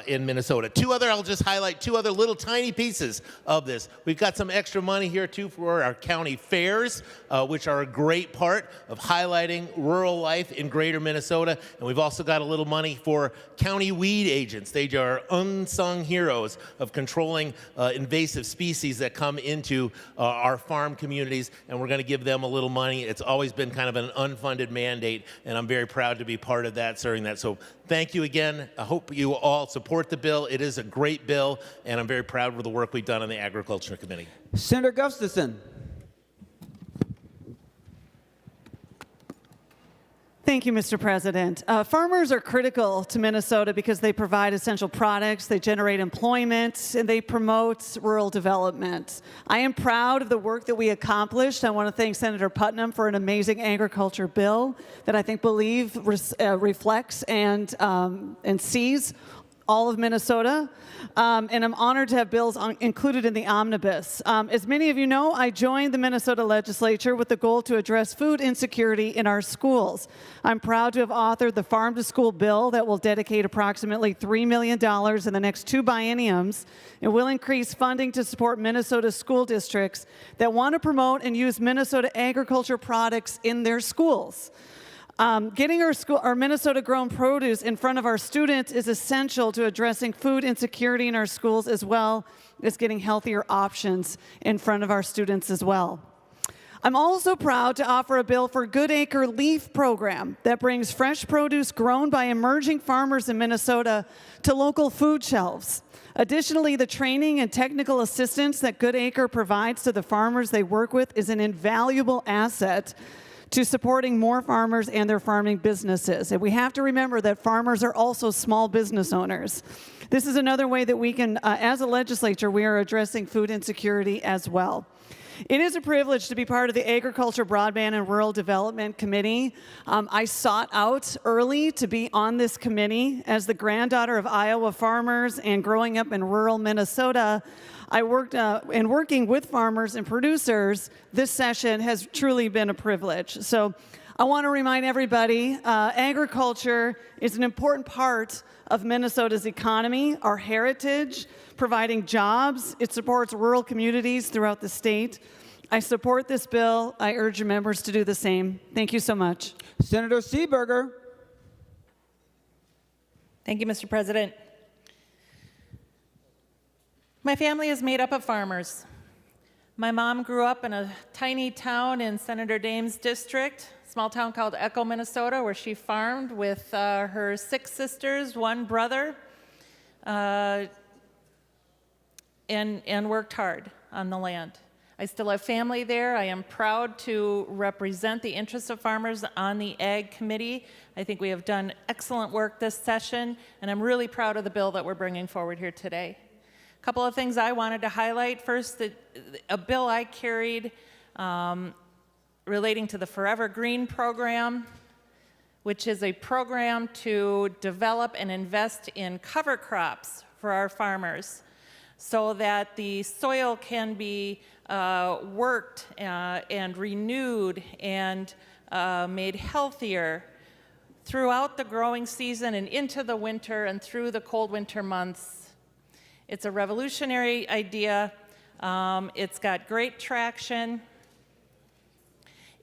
in Minnesota. I'll just highlight two other little tiny pieces of this. We've got some extra money here too for our county fairs, which are a great part of highlighting rural life in greater Minnesota. And we've also got a little money for county weed agents. They are unsung heroes of controlling invasive species that come into our farm communities, and we're going to give them a little money. It's always been kind of an unfunded mandate, and I'm very proud to be part of that, serving that. So thank you again. I hope you all support the bill. It is a great bill, and I'm very proud of the work we've done on the Agriculture Committee. Senator Gustafson. Thank you, Mr. President. Farmers are critical to Minnesota because they provide essential products, they generate employment, and they promote rural development. I am proud of the work that we accomplished. I want to thank Senator Putnam for an amazing agriculture bill that I think reflects and sees all of Minnesota, and I'm honored to have bills included in the omnibus. As many of you know, I joined the Minnesota legislature with the goal to address food insecurity in our schools. I'm proud to have authored the Farm to School bill that will dedicate approximately $3 million in the next 2 bienniums and will increase funding to support Minnesota school districts that want to promote and use Minnesota agriculture products in their schools. Getting our Minnesota-grown produce in front of our students is essential to addressing food insecurity in our schools, as well as getting healthier options in front of our students as well. I'm also proud to offer a bill for Good Acre Leaf program that brings fresh produce grown by emerging farmers in Minnesota to local food shelves. Additionally, the training and technical assistance that Good Acre provides to the farmers they work with is an invaluable asset to supporting more farmers and their farming businesses. And we have to remember that farmers are also small business owners. This is another way that we can, as a legislature, we are addressing food insecurity as well. It is a privilege to be part of the Agriculture, Broadband, and Rural Development Committee. I sought out early to be on this committee. As the granddaughter of Iowa farmers and growing up in rural Minnesota, I worked and working with farmers and producers. This session has truly been a privilege. So I want to remind everybody, agriculture is an important part of Minnesota's economy, our heritage, providing jobs. It supports rural communities throughout the state. I support this bill. I urge members to do the same. Thank you so much. Senator Seeberger. Thank you, Mr. President. My family is made up of farmers. My mom grew up in a tiny town in Senator Dames' district, small town called Echo, Minnesota, where she farmed with her 6 sisters, 1 brother, and worked hard on the land. I still have family there. I am proud to represent the interests of farmers on the Ag Committee. I think we have done excellent work this session, and I'm really proud of the bill that we're bringing forward here today. A couple of things I wanted to highlight. First, a bill I carried relating to the Forever Green program, which is a program to develop and invest in cover crops for our farmers so that the soil can be worked and renewed and made healthier throughout the growing season and into the winter and through the cold winter months. It's a revolutionary idea. It's got great traction.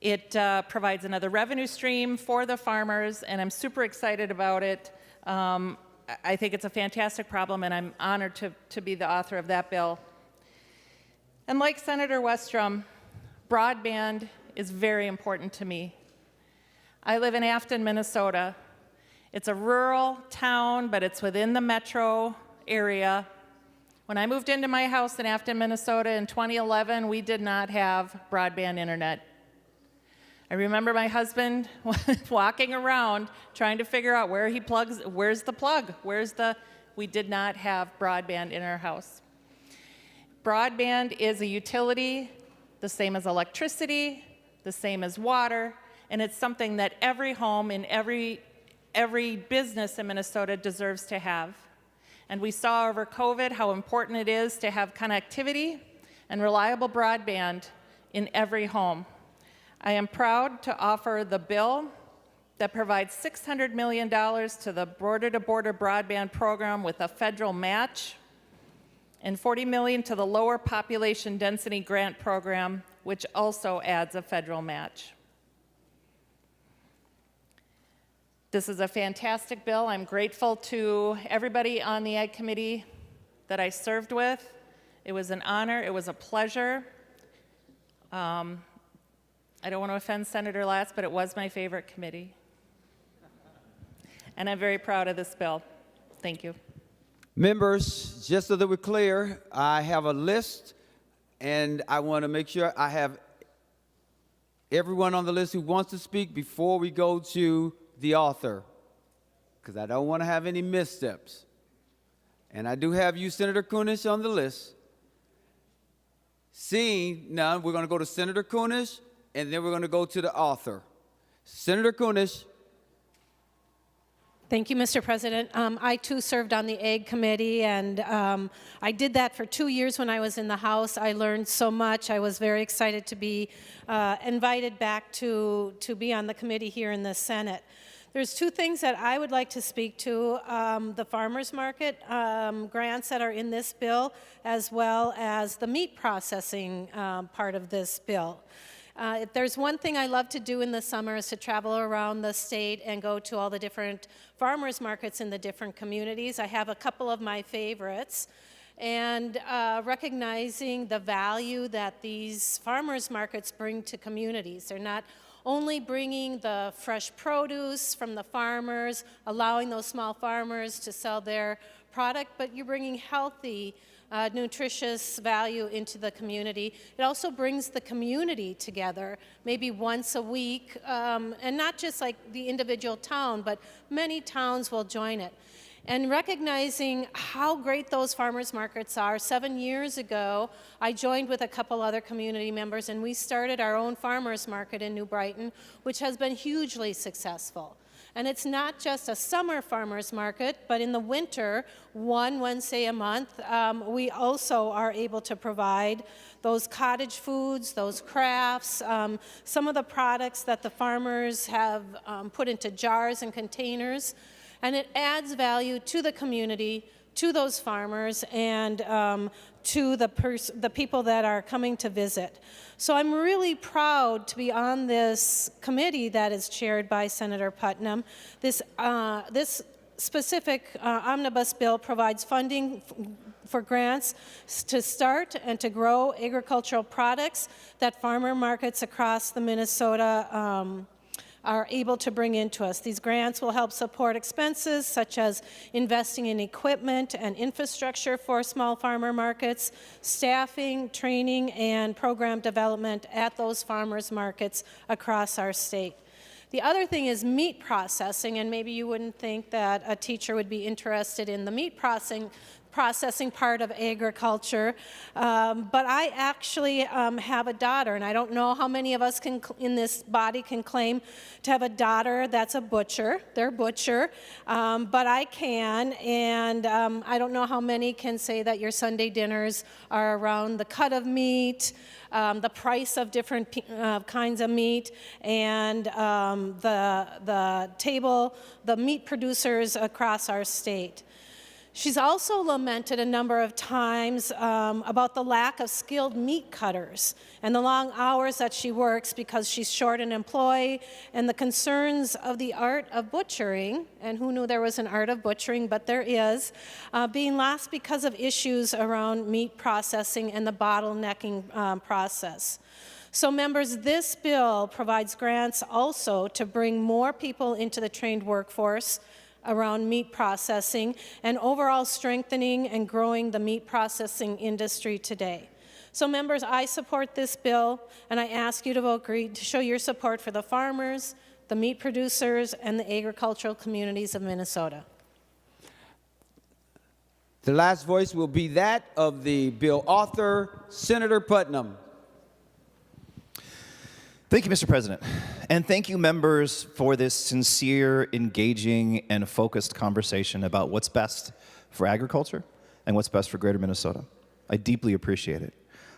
It provides another revenue stream for the farmers, and I'm super excited about it. I think it's a fantastic problem, and I'm honored to be the author of that bill. And like Senator Westrom, broadband is very important to me. I live in Afton, Minnesota. It's a rural town, but it's within the metro area. When I moved into my house in Afton, Minnesota in 2011, we did not have broadband internet. I remember my husband walking around trying to figure out where's the plug, we did not have broadband in our house. Broadband is a utility, the same as electricity, the same as water, and it's something that every home in every business in Minnesota deserves to have. And we saw over COVID how important it is to have connectivity and reliable broadband in every home. I am proud to offer the bill that provides $600 million to the border-to-border broadband program with a federal match and $40 million to the lower population density grant program, which also adds a federal match. This is a fantastic bill. I'm grateful to everybody on the Ag Committee that I served with. It was an honor. It was a pleasure. I don't want to offend Senator Latz, but it was my favorite committee. And I'm very proud of this bill. Thank you. Members, just so that we're clear, I have a list, and I want to make sure I have everyone on the list who wants to speak before we go to the author, because I don't want to have any missteps. And I do have you, Senator Kunesh, on the list. Seeing none, we're going to go to Senator Kunesh, and then we're going to go to the author. Senator Kunesh. Thank you, Mr. President. I too served on the Ag Committee, and I did that for 2 years when I was in the House. I learned so much. I was very excited to be invited back to be on the committee here in the Senate. There's 2 things that I would like to speak to, the farmers market grants that are in this bill, as well as the meat processing part of this bill. If there's one thing I love to do in the summer is to travel around the state and go to all the different farmers markets in the different communities. I have a couple of my favorites. And recognizing the value that these farmers markets bring to communities. They're not only bringing the fresh produce from the farmers, allowing those small farmers to sell their product, but you're bringing healthy, nutritious value into the community. It also brings the community together, maybe once a week, and not just like the individual town, but many towns will join it. and recognizing how great those farmers markets are. 7 years ago, I joined with a couple other community members, and we started our own farmers market in New Brighton, which has been hugely successful. And it's not just a summer farmers market, but in the winter, one Wednesday a month, we also are able to provide those cottage foods, those crafts, some of the products that the farmers have put into jars and containers. And it adds value to the community, to those farmers, and to the people that are coming to visit. So I'm really proud to be on this committee that is chaired by Senator Putnam. This specific omnibus bill provides funding for grants to start and to grow agricultural products that farmer markets across the Minnesota are able to bring into us. These grants will help support expenses such as investing in equipment and infrastructure for small farmer markets, staffing, training, and program development at those farmers markets across our state. The other thing is meat processing, and maybe you wouldn't think that a teacher would be interested in the meat processing part of agriculture, but I actually have a daughter, and I don't know how many of us in this body can claim to have a daughter that's a butcher. They're butcher, but I can, and I don't know how many can say that your Sunday dinners are around the cut of meat, the price of different kinds of meat, and the meat producers across our state. She's also lamented a number of times about the lack of skilled meat cutters and the long hours that she works because she's short an employee, and the concerns of the art of butchering, and who knew there was an art of butchering, but there is, being lost because of issues around meat processing and the bottlenecking process. So members, this bill provides grants also to bring more people into the trained workforce around meat processing and overall strengthening and growing the meat processing industry today. So members, I support this bill, and I ask you to vote green to show your support for the farmers, the meat producers, and the agricultural communities of Minnesota. The last voice will be that of the bill author, Senator Putnam. Thank you, Mr. President. And thank you, members, for this sincere, engaging, and focused conversation about what's best for agriculture and what's best for Greater Minnesota. I deeply appreciate it.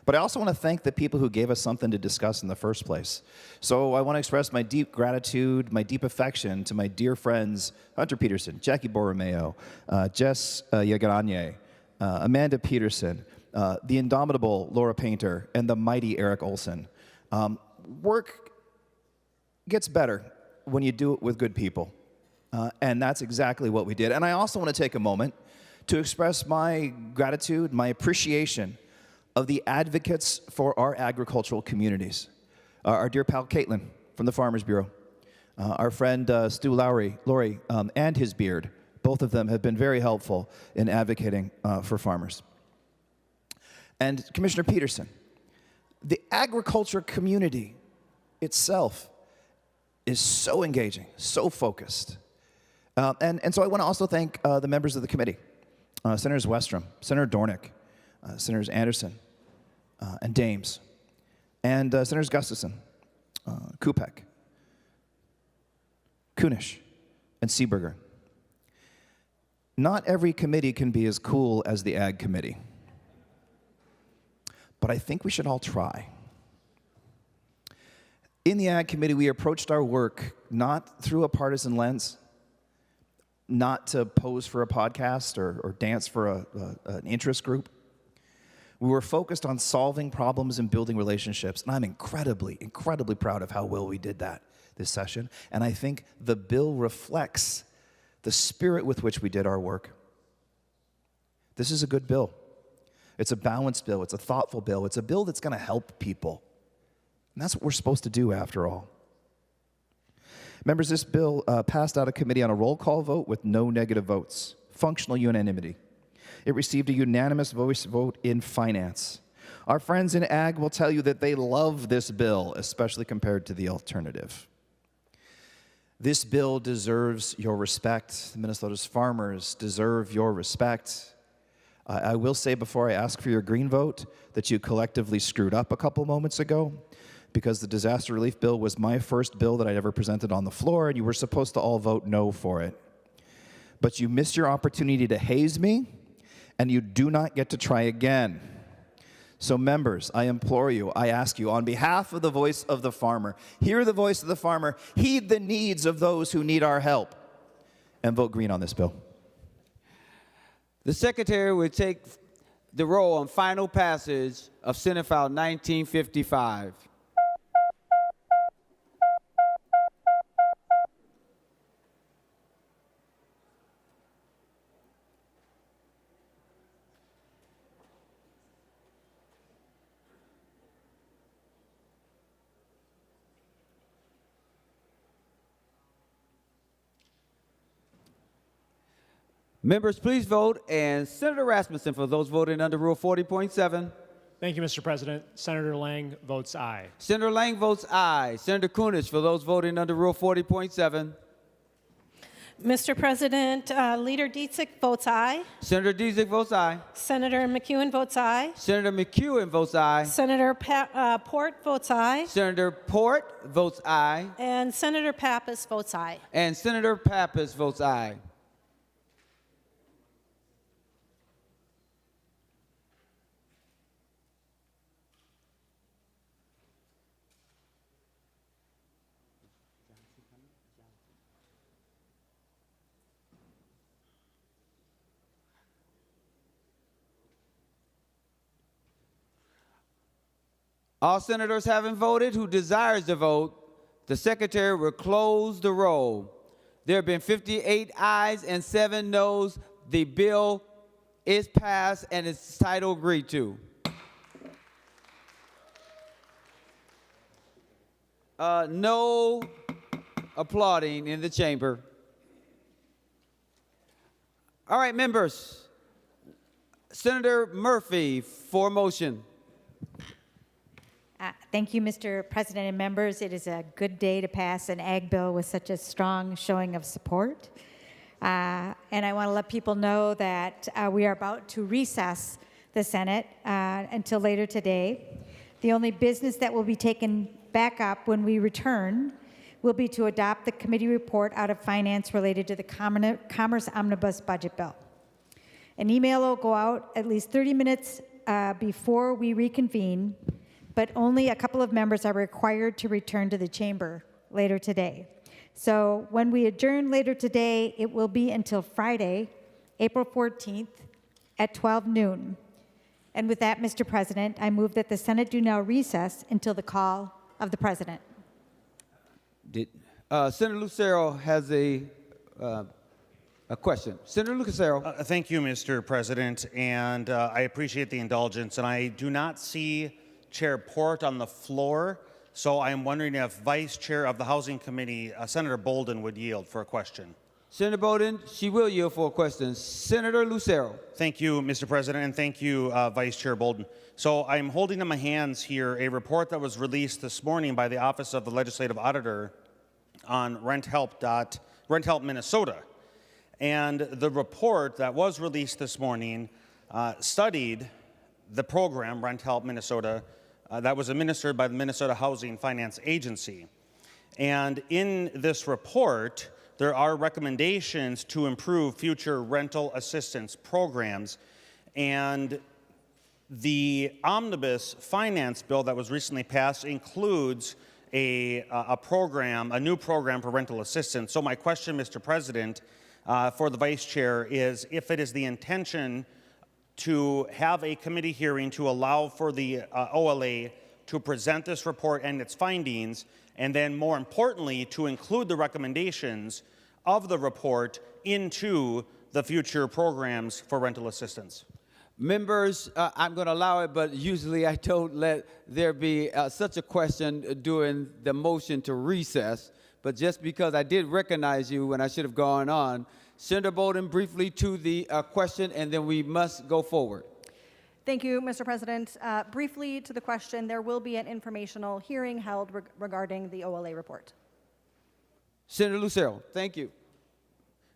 But I also want to thank the people who gave us something to discuss in the first place. So I want to express my deep gratitude, my deep affection to my dear friends, Hunter Peterson, Jackie Borromeo, Jess Yagaranye, Amanda Peterson, the indomitable Laura Painter, and the mighty Eric Olson. Work gets better when you do it with good people, and that's exactly what we did. And I also want to take a moment to express my gratitude, my appreciation of the advocates for our agricultural communities. Our dear pal Caitlin from the Farmers Bureau, our friend Stu Lowry, and his beard, both of them have been very helpful in advocating for farmers. And Commissioner Peterson, the agriculture community itself is so engaging, so focused. And so I want to also thank the members of the committee, Senators Westrom, Senator Dornick, Senators Anderson, and Dames, and Senators Gustafson, Kupek, Kunish, and Seeberger. Not every committee can be as cool as the Ag Committee, but I think we should all try. In the Ag Committee, we approached our work not through a partisan lens, not to pose for a podcast or dance for an interest group. We were focused on solving problems and building relationships, and I'm incredibly, incredibly proud of how well we did that this session, and I think the bill reflects the spirit with which we did our work. This is a good bill. It's a balanced bill. It's a thoughtful bill. It's a bill that's going to help people. And that's what we're supposed to do, after all. Members, this bill passed out of committee on a roll call vote with no negative votes. Functional unanimity. It received a unanimous voice vote in finance. Our friends in Ag will tell you that they love this bill, especially compared to the alternative. This bill deserves your respect. Minnesota's farmers deserve your respect. I will say before I ask for your green vote that you collectively screwed up a couple moments ago, because the disaster relief bill was my first bill that I'd ever presented on the floor, and you were supposed to all vote no for it. But you missed your opportunity to haze me, and you do not get to try again. So members, I implore you, I ask you, on behalf of the voice of the farmer, hear the voice of the farmer, heed the needs of those who need our help, and vote green on this bill. The Secretary will take the roll on final passage of Senate File 1955. Members, please vote, and Senator Rasmussen for those voting under Rule 40.7. Thank you, Mr. President. Senator Lang votes aye. Senator Lang votes aye. Senator Kunesh for those voting under Rule 40.7. Mr. President, Leader Dietzick votes aye. Senator Dietzick votes aye. Senator McEwen votes aye. Senator McEwen votes aye. Senator Port votes aye. Senator Port votes aye. And Senator Pappas votes aye. And Senator Pappas votes aye. All senators having voted who desires to vote, the Secretary will close the roll. There have been 58 ayes and 7 noes. The bill is passed and its title agreed to. No applauding in the chamber. All right, members. Senator Murphy for motion. Thank you, Mr. President and members. It is a good day to pass an ag bill with such a strong showing of support. And I want to let people know that we are about to recess the Senate until later today. The only business that will be taken back up when we return will be to adopt the committee report out of finance related to the Commerce Omnibus Budget Bill. An email will go out at least 30 minutes before we reconvene, but only a couple of members are required to return to the chamber later today. So when we adjourn later today, it will be until Friday, April 14th at 12 noon. And with that, Mr. President, I move that the Senate do now recess until the call of the President. Senator Lucero has a question. Senator Lucero. Thank you, Mr. President, and I appreciate the indulgence. And I do not see Chair Port on the floor, so I'm wondering if Vice Chair of the Housing Committee, Senator Bolden, would yield for a question. Senator Bolden, she will yield for a question. Senator Lucero. Thank you, Mr. President, and thank you, Vice Chair Bolden. So I'm holding in my hands here a report that was released this morning by the Office of the Legislative Auditor on Rent Help Minnesota. And the report that was released this morning studied the program, Rent Help Minnesota, that was administered by the Minnesota Housing Finance Agency. And in this report, there are recommendations to improve future rental assistance programs. And the Omnibus Finance Bill that was recently passed includes a new program for rental assistance. So my question, Mr. President, for the Vice Chair is if it is the intention to have a committee hearing to allow for the OLA to present this report and its findings, and then more importantly, to include the recommendations of the report into the future programs for rental assistance. Members, I'm going to allow it, but usually I don't let there be such a question during the motion to recess. But just because I did recognize you when I should have gone on, Senator Bolden, briefly to the question, and then we must go forward. Thank you, Mr. President. Briefly to the question, there will be an informational hearing held regarding the OLA report. Senator Lucero, thank you.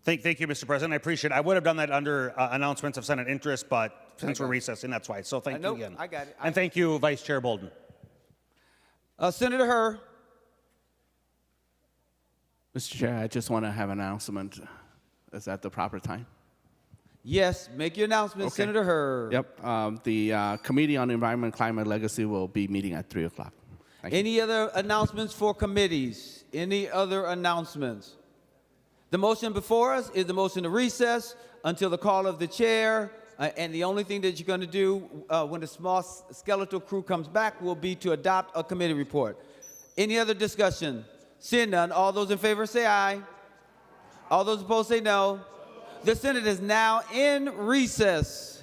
Thank you, Mr. President. I appreciate it. I would have done that under announcements of Senate interest, but since we're recessing, that's why. So thank you again. I got it. And thank you, Vice Chair Bolden. Senator Herr. Mr. Chair, I just want to have an announcement. Is that the proper time? Yes, make your announcement, Okay. Senator Herr. Yep. The Committee on Environment, Climate, and Legacy will be meeting at 3 o'clock. Any other announcements for committees? Any other announcements? The motion before us is the motion to recess until the call of the chair. And the only thing that you're going to do when the small skeletal crew comes back will be to adopt a committee report. Any other discussion? Seeing none, all those in favor say aye. All those opposed say no. The Senate is now in recess.